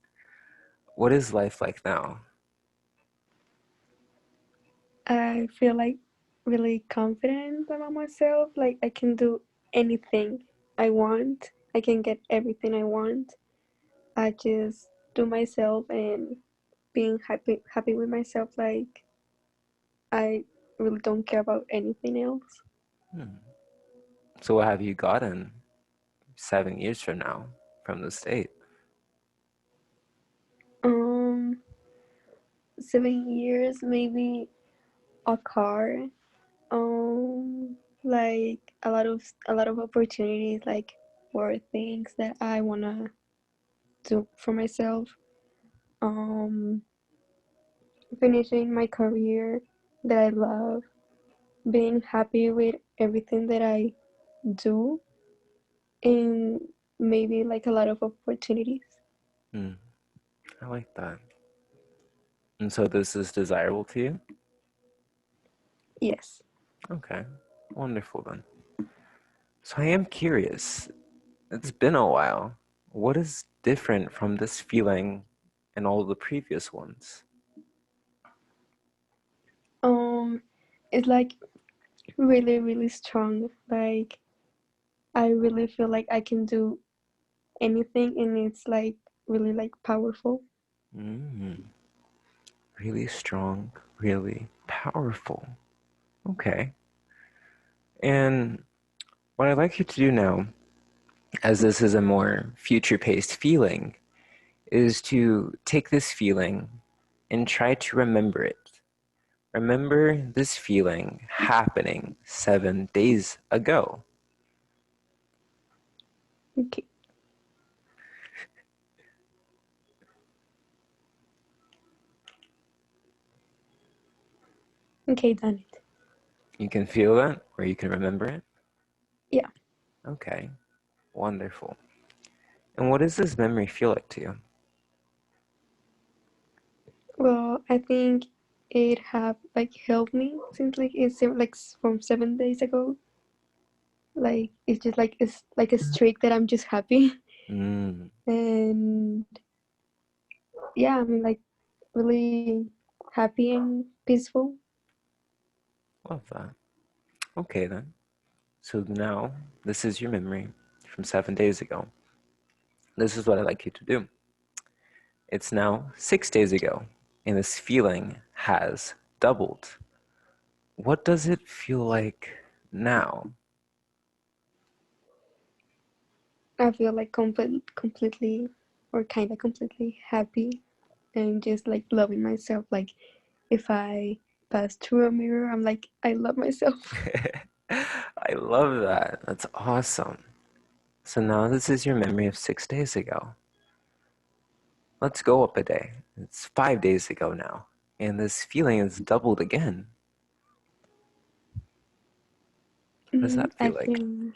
What is life like now? I feel like really confident about myself. Like I can do anything I want. I can get everything I want. I just do myself and being happy with myself. Like I really don't care about anything else. Hmm. So what have you gotten 7 years from now from the state? Um, 7 years, maybe a car. Like a lot of opportunities, like for things that I wanna do for myself. Um, finishing my career that I love, being happy with everything that I do, and maybe like a lot of opportunities. Hmm. I like that. And so this is desirable to you? Yes. Okay, wonderful then. So I am curious. It's been a while. What is different from this feeling and all the previous ones? Um, it's like really, really strong. Like I really feel like I can do anything, and it's like really like powerful. Mm, really strong, really powerful. Okay. And what I'd like you to do now, as this is a more future-paced feeling, is to take this feeling and try to remember it. Remember this feeling happening 7 days ago. Okay. Okay, done it. You can feel that, or you can remember it? Yeah. Okay, wonderful. And what does this memory feel like to you? Well, I think it have like helped me since like it's like from 7 days ago. Like it's just like it's like a streak that I'm just happy Mm, and yeah, I'm like really happy and peaceful. love that. Okay, then. So now, this is your memory from 7 days ago. This is what I'd like you to do. It's now 6 days ago, and this feeling has doubled. What does it feel like now? I feel like completely or kind of completely happy and just like loving myself. Like if I pass through a mirror, I'm like, I love myself. I love that. That's awesome. So now this is your memory of 6 days ago. Let's go up a day. It's 5 days ago now, and this feeling is doubled again. What does that I feel like? feel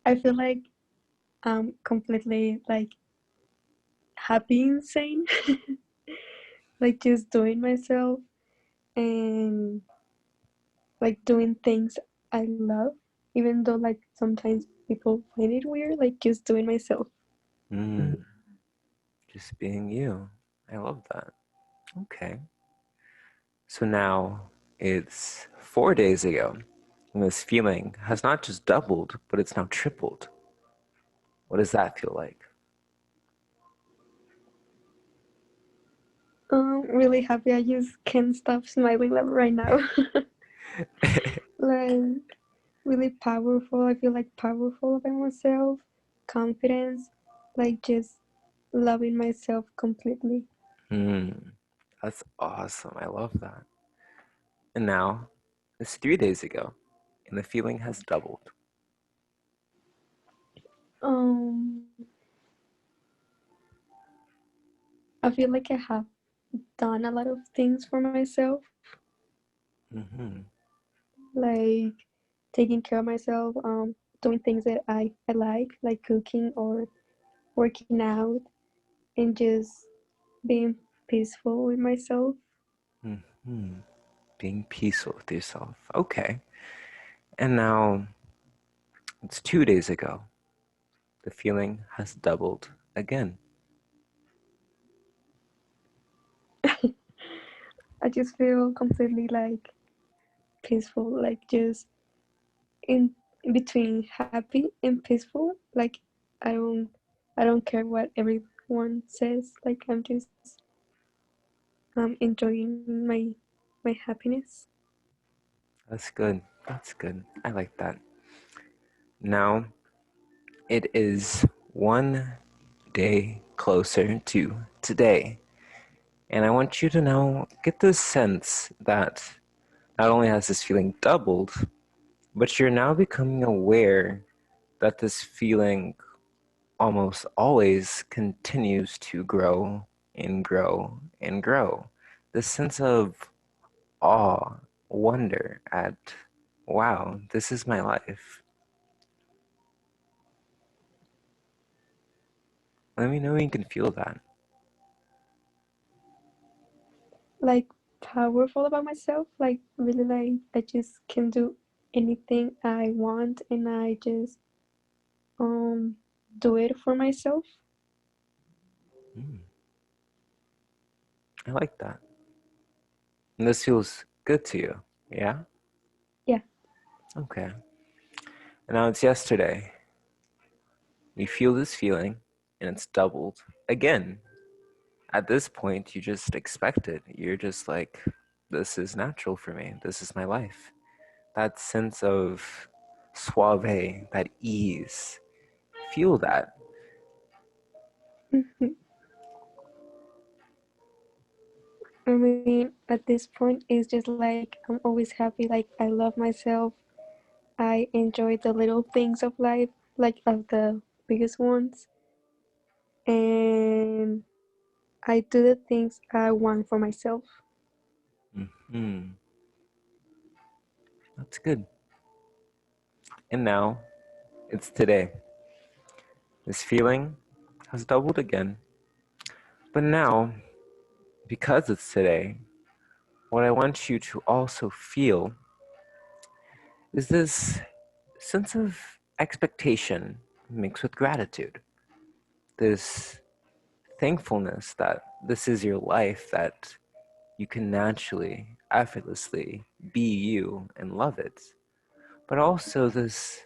I feel like I'm completely like happy insane. Like just doing myself and like doing things I love, even though like sometimes people find it weird, like just doing myself. Mm, just being you. I love that. Okay. So now it's 4 days ago, and this feeling has not just doubled, but it's now tripled. What does that feel like? Really happy. I just can't stop smiling like right now. Like really powerful. I feel like powerful about myself, confidence, like just loving myself completely. That's awesome. I love that. And now it's 3 days ago, and the feeling has doubled. Um, I feel like I have done a lot of things for myself, Mm-hmm. like taking care of myself, doing things that I like cooking or working out, and just being peaceful with myself. Mm-hmm. Being peaceful with yourself. Okay. And now it's 2 days ago. The feeling has doubled again. I just feel completely like peaceful, like just in between happy and peaceful. Like I don't I don't care what everyone says. Like I'm just enjoying my happiness. That's good. That's good. I like that. Now it is 1 day closer to today. And I want you to now get this sense that not only has this feeling doubled, but you're now becoming aware that this feeling almost always continues to grow and grow and grow. This sense of awe, wonder at, wow, this is my life. Let me know you can feel that. Like powerful about myself. Like really like I just can do anything I want and I just um do it for myself. Mm, I like that. And this feels good to you, yeah? Yeah. Okay. And now it's yesterday. You feel this feeling, and it's doubled again. At this point, you just expect it. You're just like, this is natural for me. This is my life. That sense of suave, that ease. Feel that. I mean, at this point, it's just like I'm always happy. Like I love myself. I enjoy the little things of life, like of the biggest ones, and I do the things I want for myself. Hmm. That's good. And now It's today. This feeling has doubled again. But now, because it's today, what I want you to also feel is this sense of expectation mixed with gratitude. This thankfulness that this is your life, that you can naturally, effortlessly be you and love it. But also this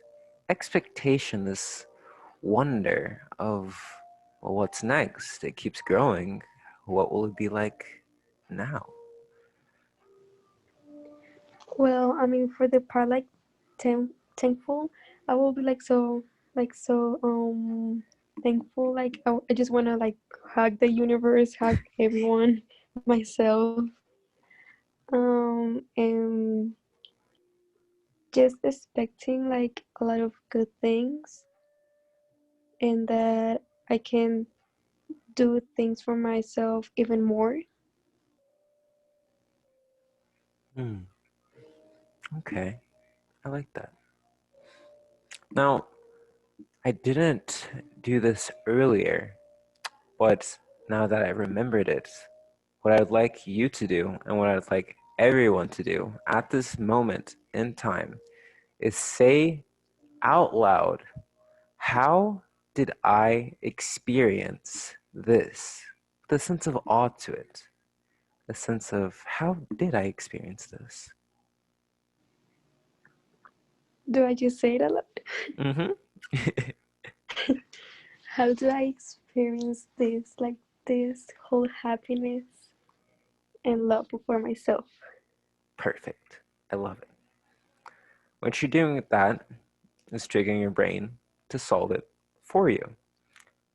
expectation, this wonder of, well, what's next? It keeps growing. What will it be like now? Well, I mean, for the part like thankful, I will be like so thankful. Like I just wanna like hug the universe, hug everyone, myself, and just expecting like a lot of good things, and that I can do things for myself even more. Hmm. Okay, I like that. Now, I didn't do this earlier, but now that I remembered it, what I'd like you to do and what I'd like everyone to do at this moment in time is say out loud, how did I experience this? The sense of awe to it, the sense of how did I experience this? Do I just say it a lot? Mm-hmm. How do I experience this, like this whole happiness and love for myself? Perfect. I love it. What you're doing with that is triggering your brain to solve it for you.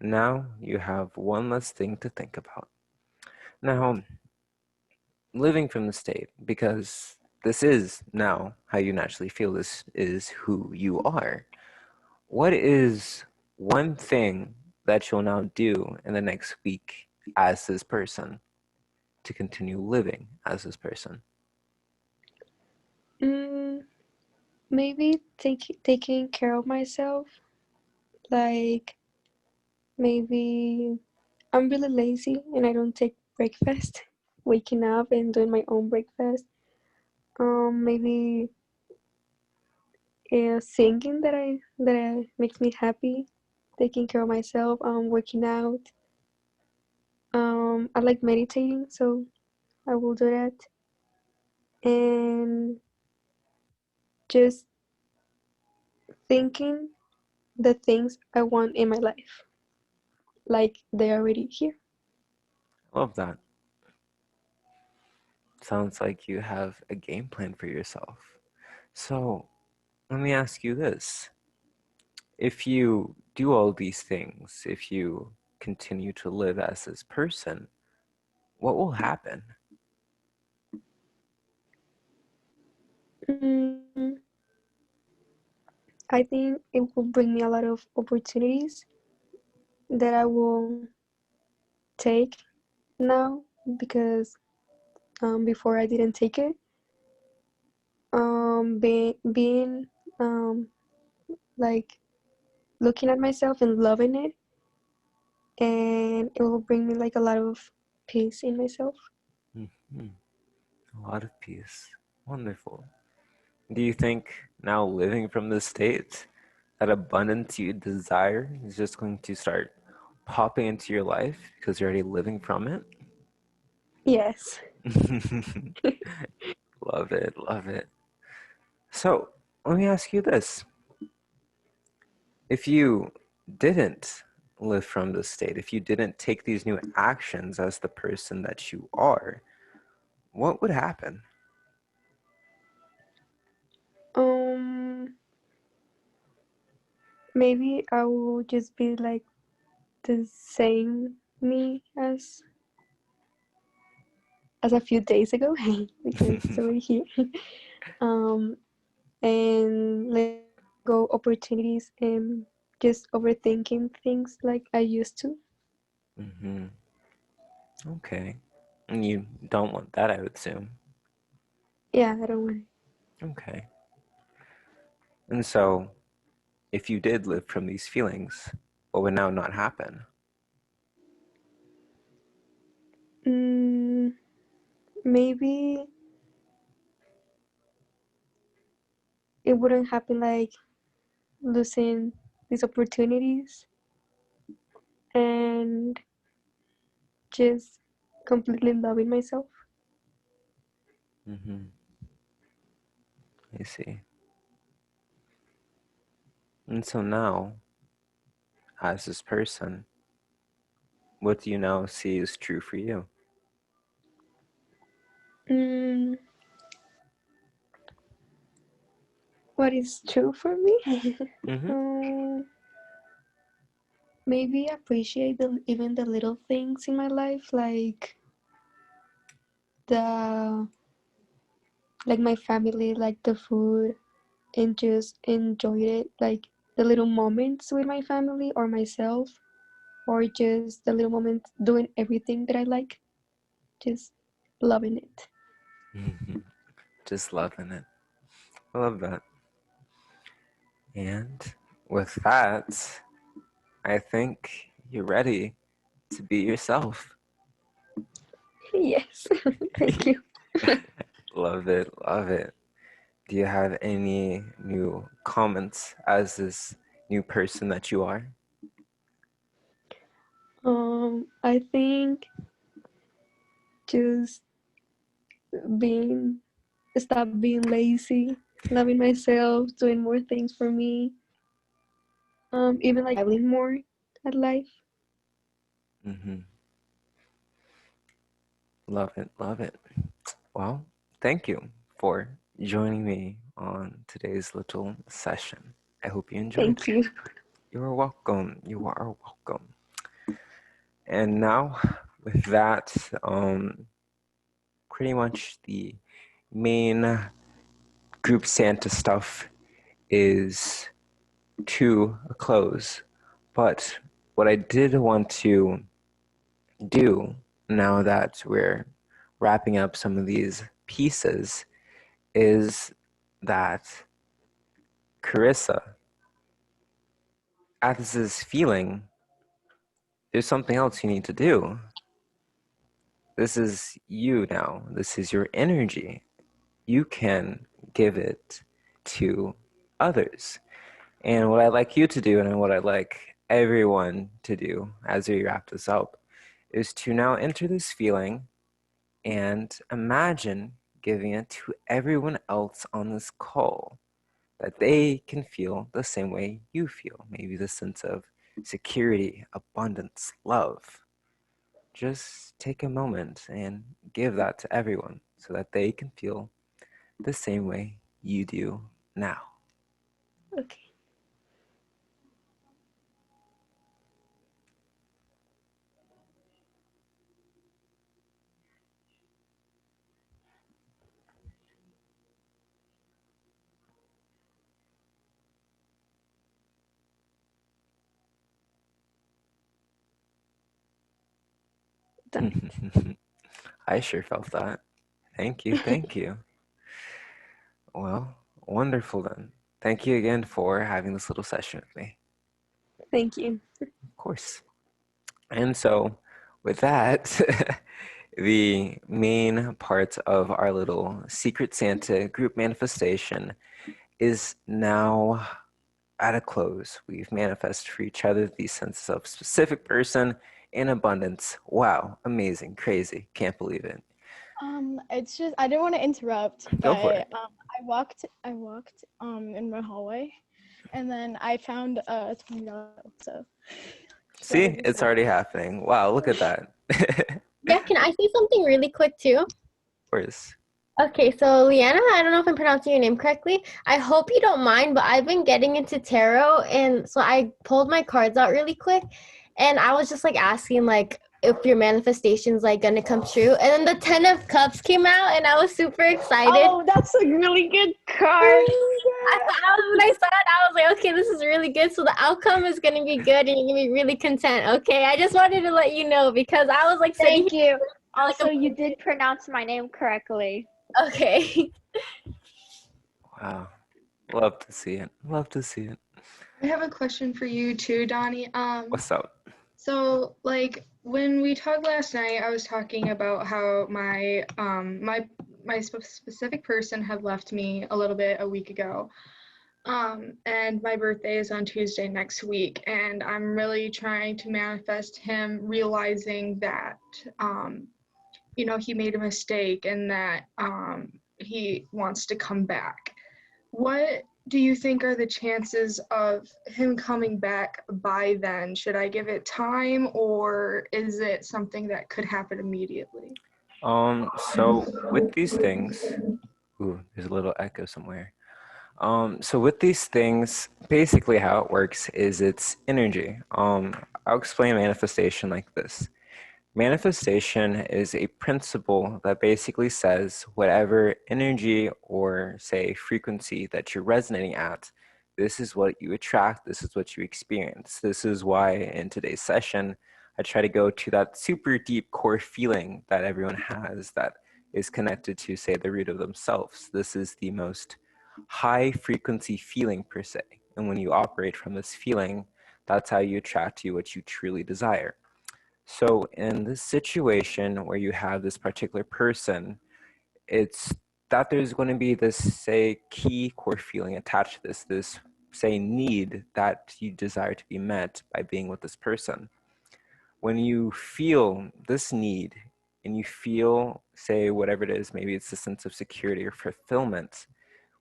Now you have one less thing to think about. Now, living from the state, because this is now how you naturally feel, this is who you are. What is one thing that you'll now do in the next week as this person to continue living as this person? Mm, maybe taking care of myself. Like maybe I'm really lazy and I don't take breakfast. Waking up and doing my own breakfast. Maybe singing that makes me happy. Taking care of myself. Working out. I like meditating, so I will do that. And just thinking the things I want in my life, like they're already here. Love that. Sounds like you have a game plan for yourself. So let me ask you this. If you do all these things, if you continue to live as this person, what will happen? Mm, I think it will bring me a lot of opportunities that I will take now because before I didn't take it. Being um, like looking at myself and loving it, and it will bring me like a lot of peace in myself. Mhm. A lot of peace. Wonderful. Do you think now living from this state, that abundance you desire is just going to start popping into your life because you're already living from it? Yes. Love it, love it. So let me ask you this. If you didn't live from this state, if you didn't take these new actions as the person that you are, what would happen? Um, Maybe I will just be like the same me as a few days ago because it's already here. um, and letting go opportunities and just overthinking things like I used to. Hmm. Okay. And you don't want that, I would assume. Yeah, I don't want. Okay. And so if you did live from these feelings, what would now not happen? Maybe it wouldn't happen, like losing these opportunities and just completely loving myself. Mm-hmm. I see. And so now, as this person, what do you now see is true for you? Mm, what is true for me? Mm-hmm. um, Maybe appreciate even the little things in my life, the like my family, like the food, and just enjoy it, like the little moments with my family or myself, or just the little moments doing everything that I like, just loving it. Just loving it. I love that. And with that, I think you're ready to be yourself. Yes. Thank you. Love it, love it. Do you have any new comments as this new person that you are? I think just being stop being lazy, loving myself, doing more things for me, even like traveling more at life. Mm-hmm. Love it, love it. Well, thank you for joining me on today's little session. I hope you enjoyed Thank it. you. You are welcome. You are welcome. And now, with that, pretty much the main group Santa stuff is to a close. But what I did want to do now that we're wrapping up some of these pieces is that Carissa, as this feeling, there's something else you need to do. This is you now. This is your energy. You can give it to others. And what I'd like you to do, and what I'd like everyone to do as we wrap this up, is to now enter this feeling and imagine giving it to everyone else on this call, that they can feel the same way you feel. Maybe the sense of security, abundance, love. Just take a moment and give that to everyone so that they can feel the same way you do now. Okay. Done. I sure felt that. Thank you, thank you. Well, wonderful then. Thank you again for having this little session with me. Thank you. Of course. And so, with that, the main part of our little Secret Santa group manifestation is now at a close. We've manifested for each other the sense of specific person in abundance. Wow, amazing, crazy, can't believe it. It's just I didn't want to interrupt, Go for it. but I walked in my hallway, and then I found a $20 bill. So just See, wanted to it's say already that. happening. Wow, look at that. Of Yeah, can I say something really quick too? course. Okay, so Leanna, I don't know if I'm pronouncing your name correctly. I hope you don't mind, but I've been getting into tarot, and so I pulled my cards out really quick, and I was just like asking like if your manifestation's like gonna come true. And then the 10 of Cups came out, and I was super excited. Oh, that's a really good card. When I saw it, I was like, okay, this is really good. So the outcome is gonna be good, and you're gonna be really content. Okay, I just wanted to let you know because I was like sitting Thank you. like Also, you did pronounce my name correctly. okay. Wow. Love to see it. Love to see it. I have a question for you too, Donnie. What's up? So like when we talked last night, I was talking about how my specific person had left me a little bit a week ago. And my birthday is on Tuesday next week, and I'm really trying to manifest him realizing that he made a mistake and that he wants to come back. What do you think are the chances of him coming back by then? Should I give it time, or is it something that could happen immediately? So with these things, ooh, there's a little echo somewhere. So with these things, basically how it works is it's energy. I'll explain manifestation like this. Manifestation is a principle that basically says whatever energy or say frequency that you're resonating at, this is what you attract, this is what you experience. This is why in today's session, I try to go to that super deep core feeling that everyone has that is connected to say the root of themselves. This is the most high frequency feeling per se. And when you operate from this feeling, that's how you attract to what you truly desire. So in this situation where you have this particular person, it's that there's going to be this, say, key core feeling attached to this, say, need that you desire to be met by being with this person. When you feel this need and you feel, say, whatever it is, maybe it's a sense of security or fulfillment,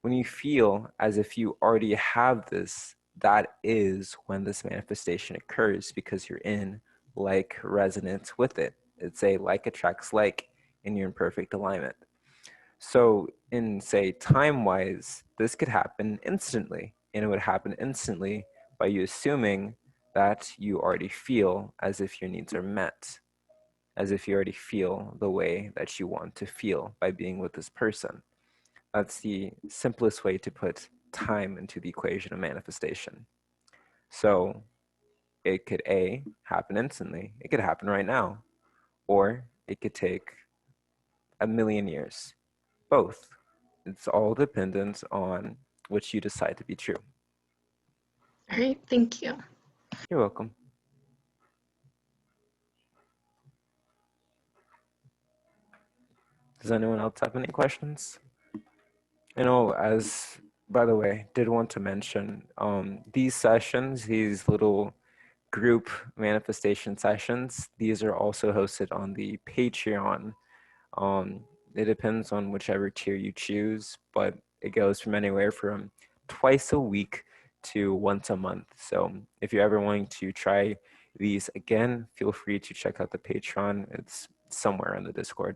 when you feel as if you already have this, that is when this manifestation occurs because you're in like resonance with it. It's a like attracts like, and you're in perfect alignment. So in say time-wise, this could happen instantly, and it would happen instantly by you assuming that you already feel as if your needs are met, as if you already feel the way that you want to feel by being with this person. That's the simplest way to put time into the equation of manifestation. So it could A, happen instantly. It could happen right now. Or it could take a million years. Both. It's all dependent on what you decide to be true. All right, thank you. You're welcome. Does anyone else have any questions? By the way, did want to mention these sessions, these little group manifestation sessions, these are also hosted on the Patreon. It depends on whichever tier you choose, but it goes from anywhere from twice a week to once a month. So if you're ever wanting to try these again, feel free to check out the Patreon. It's somewhere in the Discord.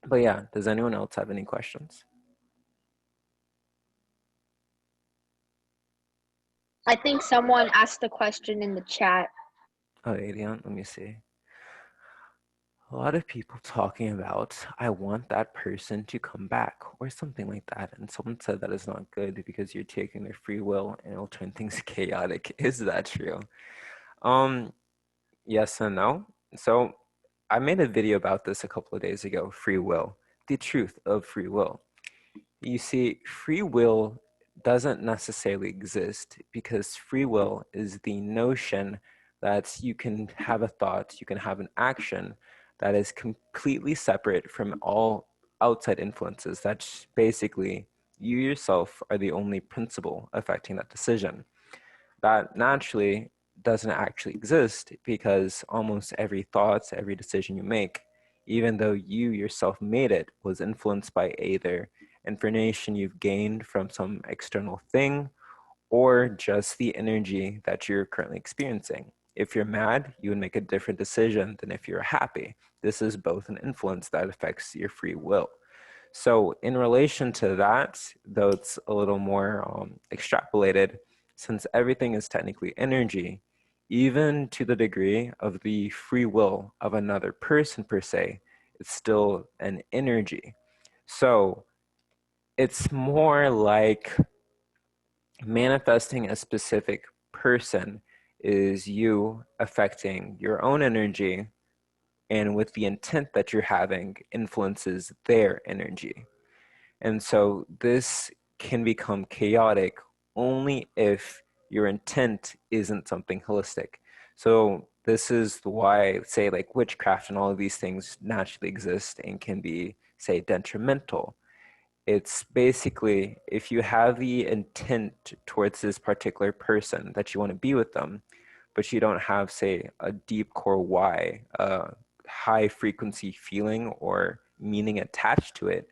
But yeah, does anyone else have any questions? I think someone asked a question in the chat. Oh, Adion, let me see. A lot of people talking about, I want that person to come back or something like that. And someone said that is not good because you're taking their free will and it'll turn things chaotic. Is that true? Yes and no. So I made a video about this a couple of days ago, free will, the truth of free will. You see, free will doesn't necessarily exist because free will is the notion that you can have a thought, you can have an action that is completely separate from all outside influences. That's basically you yourself are the only principle affecting that decision. That naturally doesn't actually exist because almost every thought, every decision you make, even though you yourself made it, was influenced by either information you've gained from some external thing or just the energy that you're currently experiencing. If you're mad, you would make a different decision than if you're happy. This is both an influence that affects your free will. So in relation to that, though it's a little more extrapolated, since everything is technically energy, even to the degree of the free will of another person per se, it's still an energy. So it's more like manifesting a specific person is you affecting your own energy and with the intent that you're having influences their energy. And so this can become chaotic only if your intent isn't something holistic. So this is why, say, like witchcraft and all of these things naturally exist and can be, say, detrimental. It's basically if you have the intent towards this particular person that you want to be with them, but you don't have, say, a deep core why, a high frequency feeling or meaning attached to it.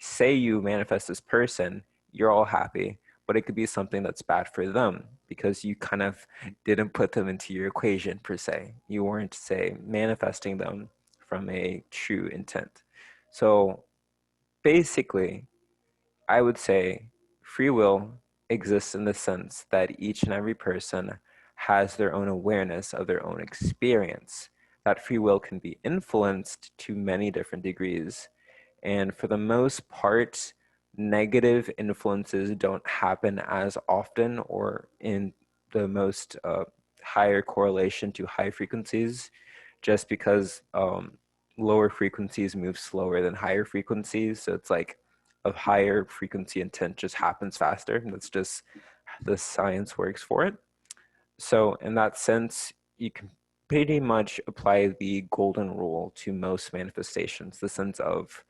Say you manifest this person, you're all happy, but it could be something that's bad for them because you kind of didn't put them into your equation per se. You weren't, say, manifesting them from a true intent. So basically, I would say free will exists in the sense that each and every person has their own awareness of their own experience. That free will can be influenced to many different degrees. And for the most part, negative influences don't happen as often or in the most higher correlation to high frequencies, just because lower frequencies move slower than higher frequencies. So it's like a higher frequency intent just happens faster. And that's just the science works for it. So in that sense, you can pretty much apply the golden rule to most manifestations, the sense of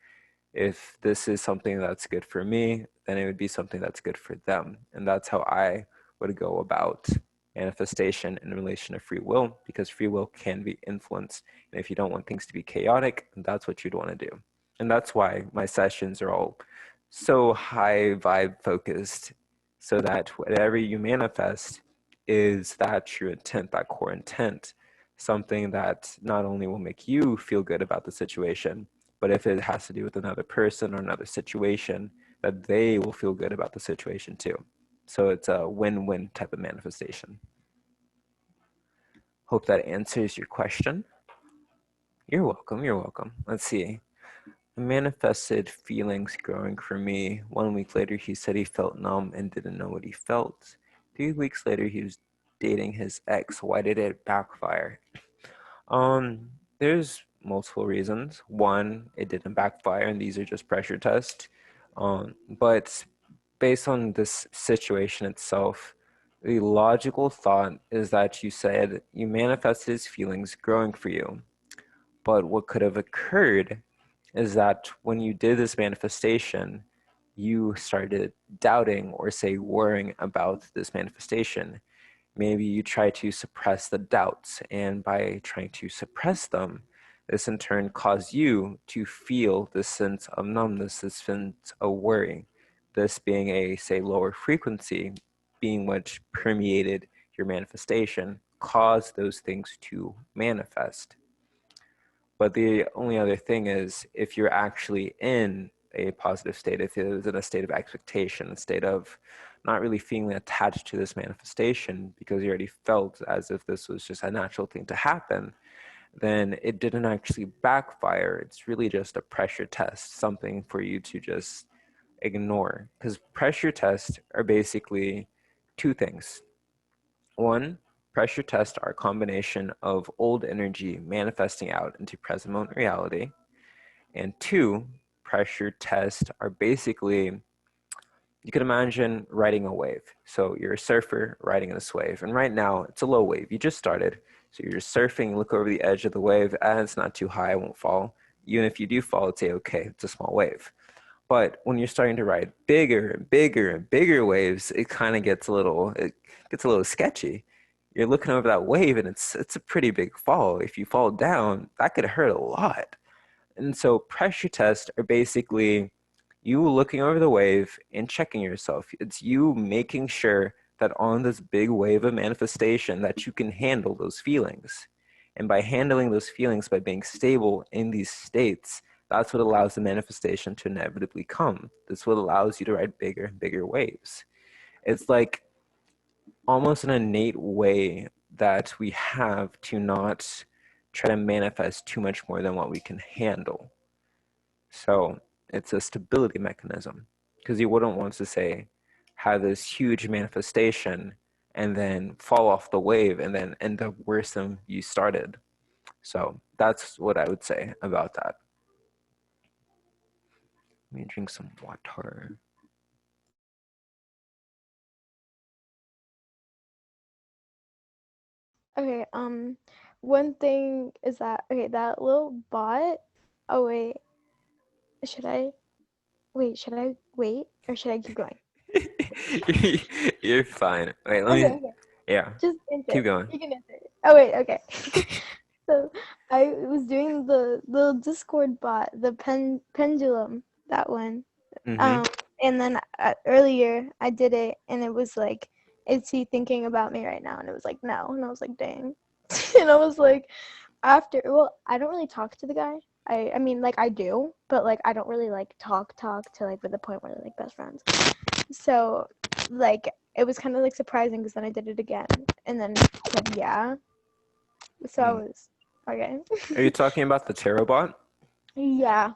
if this is something that's good for me, then it would be something that's good for them. And that's how I would go about manifestation in relation to free will, because free will can be influenced. And if you don't want things to be chaotic, that's what you'd want to do. And that's why my sessions are all so high vibe focused, so that whatever you manifest is that true intent, that core intent, something that not only will make you feel good about the situation, but if it has to do with another person or another situation, that they will feel good about the situation too. So it's a win-win type of manifestation. Hope that answers your question. You're welcome, you're welcome. Let's see. Manifested feelings growing for me. 1 week later, he said he felt numb and didn't know what he felt. 3 weeks later, he was dating his ex. Why did it backfire? There's multiple reasons. One, it didn't backfire, and these are just pressure tests. But based on this situation itself, the logical thought is that you said you manifested his feelings growing for you. But what could have occurred is that when you did this manifestation, you started doubting or say worrying about this manifestation. Maybe you try to suppress the doubts, and by trying to suppress them, this in turn caused you to feel this sense of numbness, this sense of worry. This being a, say, lower frequency, being which permeated your manifestation, caused those things to manifest. But the only other thing is, if you're actually in a positive state, if it was in a state of expectation, a state of not really feeling attached to this manifestation because you already felt as if this was just a natural thing to happen, then it didn't actually backfire. It's really just a pressure test, something for you to just ignore. Because pressure tests are basically two things. One, pressure tests are a combination of old energy manifesting out into present moment reality. And two, pressure tests are basically, you can imagine riding a wave. So you're a surfer riding this wave, and right now it's a low wave. You just started. So you're just surfing, you look over the edge of the wave, and it's not too high, I won't fall. Even if you do fall, it's okay, it's a small wave. But when you're starting to ride bigger and bigger and bigger waves, it kind of gets a little sketchy. You're looking over that wave, and it's a pretty big fall. If you fall down, that could hurt a lot. And so pressure tests are basically you looking over the wave and checking yourself. It's you making sure that on this big wave of manifestation that you can handle those feelings. And by handling those feelings, by being stable in these states, that's what allows the manifestation to inevitably come. That's what allows you to ride bigger and bigger waves. It's like almost an innate way that we have to not try to manifest too much more than what we can handle. So it's a stability mechanism, because you wouldn't want to say have this huge manifestation and then fall off the wave and then end up worse than you started. So that's what I would say about that. Let me drink some water. Okay, one thing is that okay, that little bot. Oh wait, should I wait? Should I wait or should I keep going? You're fine. Wait, let Okay, me. okay. Yeah, Just answer. keep going. You can answer. Oh wait, okay. So I was doing the little Discord bot, the pendulum, that one. Mm-hmm. Um, and then earlier I did it, and it was like, "Is he thinking about me right now?" And it was like, "No," and I was like, "Dang," and I was like, after, well, I don't really talk to the guy. I mean, like I do, but like I don't really like talk to like with the point where they're like best friends. So like it was kind of like surprising because then I did it again, and then he said yeah. So I Mm. was okay. Are you talking about the tarot bot? Yeah.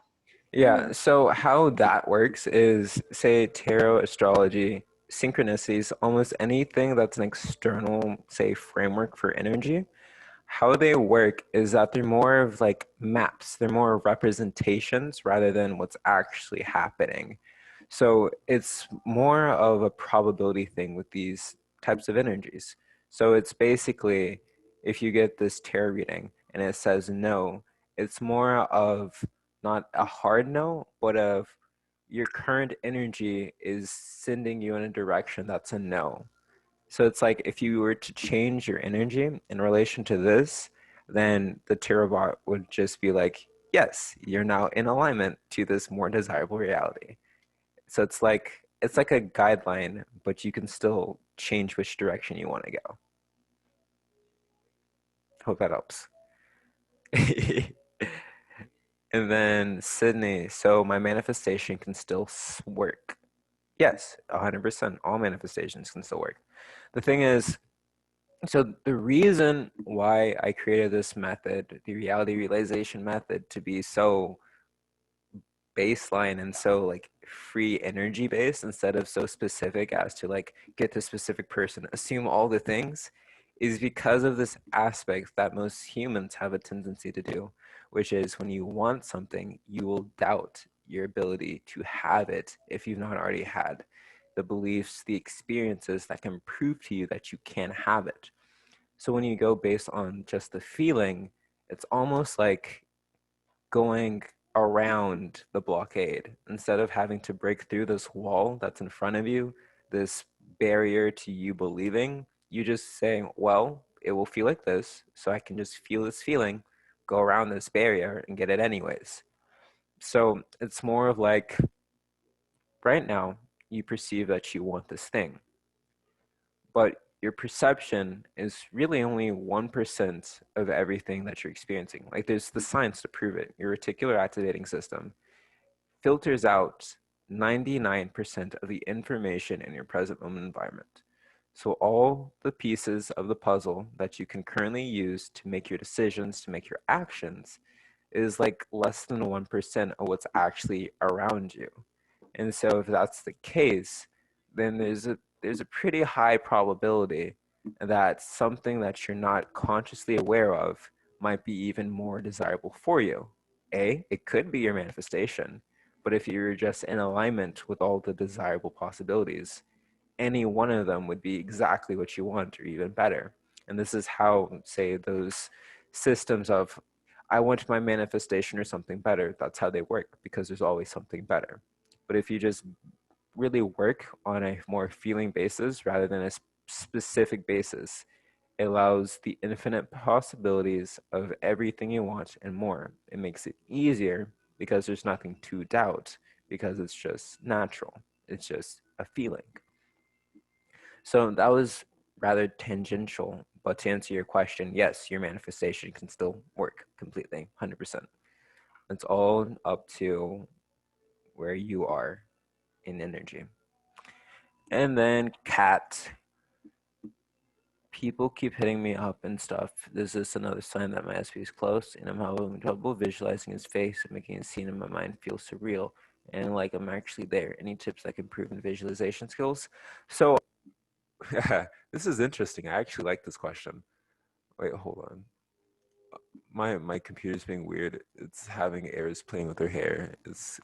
Yeah, Mhm. so how that works is, say, tarot, astrology, synchronicities, almost anything that's an external, say, framework for energy. How they work is that they're more of like maps, they're more representations rather than what's actually happening. So it's more of a probability thing with these types of energies. So it's basically if you get this tarot reading and it says no, it's more of not a hard no, but of your current energy is sending you in a direction that's a no. So it's like if you were to change your energy in relation to this, then the tarot bot would just be like, yes, you're now in alignment to this more desirable reality. So it's like a guideline, but you can still change which direction you want to go. Hope that helps. And then Sydney, so my manifestation can still work. Yes, 100%. All manifestations can still work. The thing is, so the reason why I created this method, the reality realization method, to be so baseline and so like free energy based instead of so specific as to like get the specific person, assume all the things, is because of this aspect that most humans have a tendency to do, which is when you want something, you will doubt your ability to have it if you've not already had the beliefs, the experiences that can prove to you that you can have it. So when you go based on just the feeling, it's almost like going around the blockade instead of having to break through this wall that's in front of you, this barrier to you believing. You just say, well, it will feel like this, so I can just feel this feeling, go around this barrier and get it anyways. So it's more of like right now, you perceive that you want this thing, but your perception is really only 1% of everything that you're experiencing. Like there's the science to prove it. Your reticular activating system filters out 99% of the information in your present moment environment. So all the pieces of the puzzle that you can currently use to make your decisions, to make your actions, is like less than 1% of what's actually around you. And so if that's the case, then there's a pretty high probability that something that you're not consciously aware of might be even more desirable for you. It could be your manifestation, but if you're just in alignment with all the desirable possibilities, any one of them would be exactly what you want or even better. And this is how, say, those systems of I want my manifestation or something better, that's how they work because there's always something better. But if you just really work on a more feeling basis rather than a specific basis, it allows the infinite possibilities of everything you want and more. It makes it easier because there's nothing to doubt because it's just natural. It's just a feeling. So that was rather tangential, but to answer your question, yes, your manifestation can still work completely, 100%. It's all up to where you are in energy. And then cat. People keep hitting me up and stuff. This is another sign that my SP is close, and I'm having trouble visualizing his face and making a scene in my mind feel surreal and like I'm actually there. Any tips that can improve in visualization skills? So this is interesting. I actually like this question. Wait, hold on. My computer's being weird. It's having errors playing with her hair. It's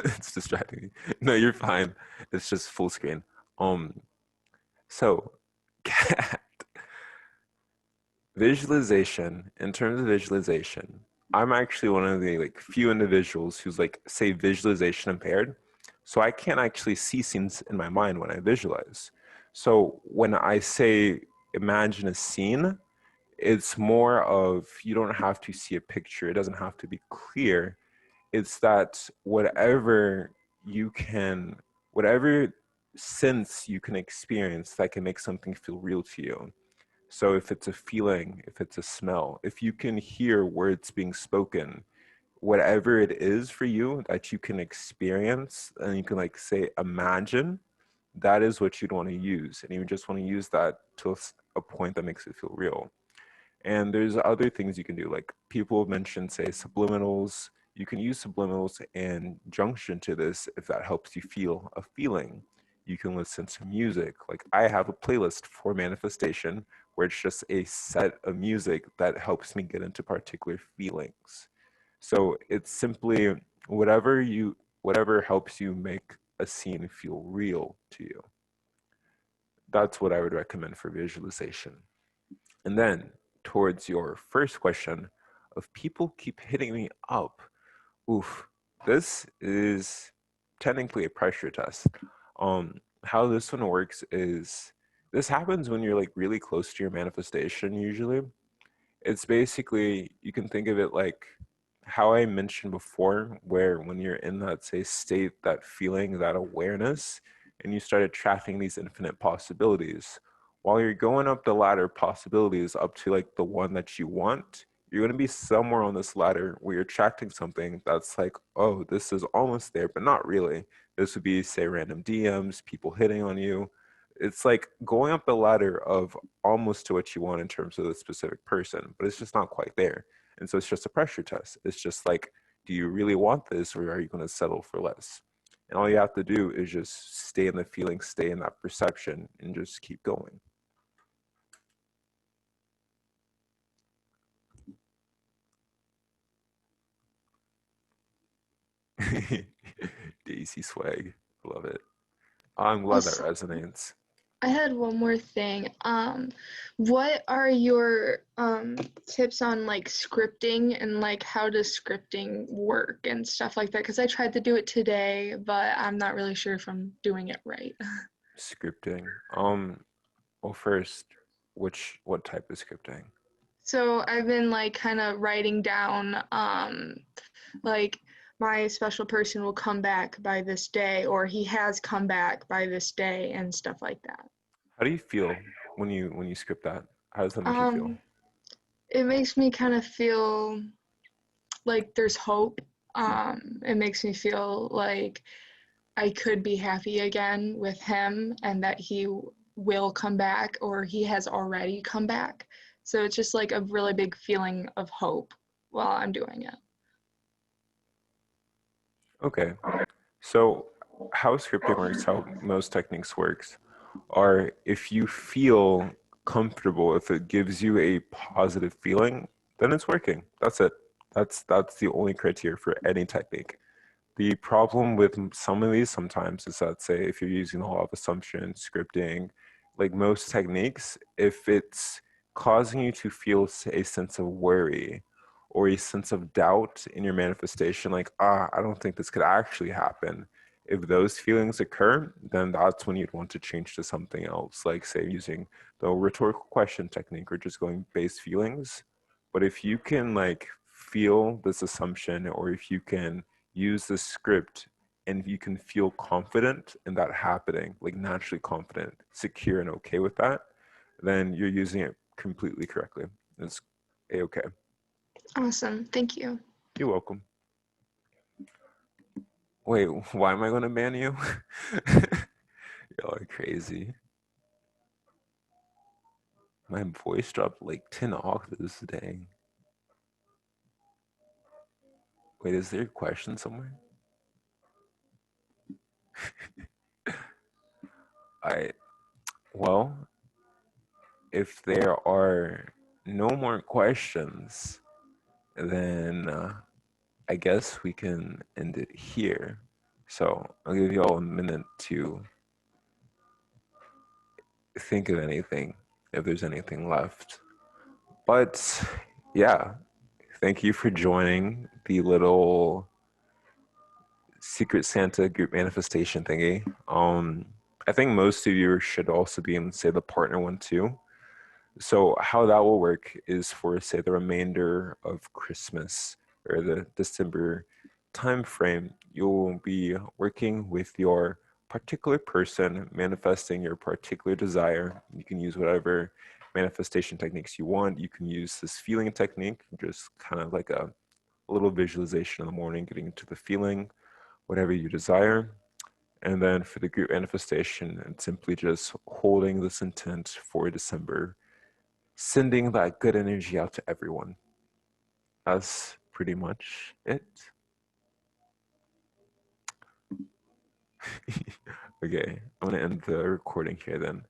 it's distracting me. No, you're fine. It's just full screen. Um, so Visualization, in terms of visualization, I'm actually one of the like few individuals who's like say visualization impaired. So I can't actually see scenes in my mind when I visualize. So when I say imagine a scene, it's more of you don't have to see a picture. It doesn't have to be clear. It's that whatever sense you can experience that can make something feel real to you. So if it's a feeling, if it's a smell, if you can hear words being spoken, whatever it is for you that you can experience and you can like say imagine, that is what you'd want to use. And you just want to use that to a point that makes it feel real. And there's other things you can do, like people have mentioned, say, subliminals. You can use subliminals in junction to this if that helps you feel a feeling. You can listen to music. Like I have a playlist for manifestation where it's just a set of music that helps me get into particular feelings. So it's simply whatever helps you make a scene feel real to you. That's what I would recommend for visualization. And then towards your first question of people keep hitting me up. Oof, this is technically a pressure test. How this one works is this happens when you're like really close to your manifestation usually. It's basically, you can think of it like how I mentioned before, where when you're in that, say, state, that feeling, that awareness, and you started tracking these infinite possibilities. While you're going up the ladder of possibilities up to like the one that you want, you're going to be somewhere on this ladder where you're attracting something that's like, oh, this is almost there, but not really. This would be, say, random DMs, people hitting on you. It's like going up the ladder of almost to what you want in terms of the specific person, but it's just not quite there. And so it's just a pressure test. It's just like, do you really want this or are you going to settle for less? And all you have to do is just stay in the feeling, stay in that perception, and just keep going. Daisy swag. Love it. I'm glad that Also, resonates. I had one more thing. What are your tips on like scripting and like how does scripting work and stuff like that? Because I tried to do it today, but I'm not really sure if I'm doing it right. Scripting. Well, first, what type of scripting? So I've been like kind of writing down like my special person will come back by this day or he has come back by this day and stuff like that. How do you feel when you script that? How does that make you feel? Um, it makes me kind of feel like there's hope. It makes me feel like I could be happy again with him and that he will come back or he has already come back. So it's just like a really big feeling of hope while I'm doing it. Okay. So how scripting works, how most techniques works, are if you feel comfortable, if it gives you a positive feeling, then it's working. That's it. That's the only criteria for any technique. The problem with some of these sometimes is that, say, if you're using a lot of assumption, scripting, like most techniques, if it's causing you to feel a sense of worry or a sense of doubt in your manifestation, like, I don't think this could actually happen. If those feelings occur, then that's when you'd want to change to something else, like, say, using the rhetorical question technique or just going base feelings. But if you can, like, feel this assumption or if you can use the script and you can feel confident in that happening, like naturally confident, secure, and okay with that, then you're using it completely correctly. It's a-okay. Awesome. Thank you. You're welcome. Wait, why am I going to ban you? Y'all are crazy. My voice dropped like 10 octaves today. Wait, is there a question somewhere? I, well, if there are no more questions, then I guess we can end it here. So I'll give you all a minute to think of anything, if there's anything left. But yeah, thank you for joining the little Secret Santa group manifestation thingy. I think most of you should also be in, say, the partner one too. So how that will work is for, say, the remainder of Christmas or the December time frame, you'll be working with your particular person, manifesting your particular desire. You can use whatever manifestation techniques you want. You can use this feeling technique, just kind of like a little visualization in the morning, getting into the feeling, whatever you desire. And then for the group manifestation, and simply just holding this intent for December, sending that good energy out to everyone. That's pretty much it. Okay, I'm gonna end the recording here then.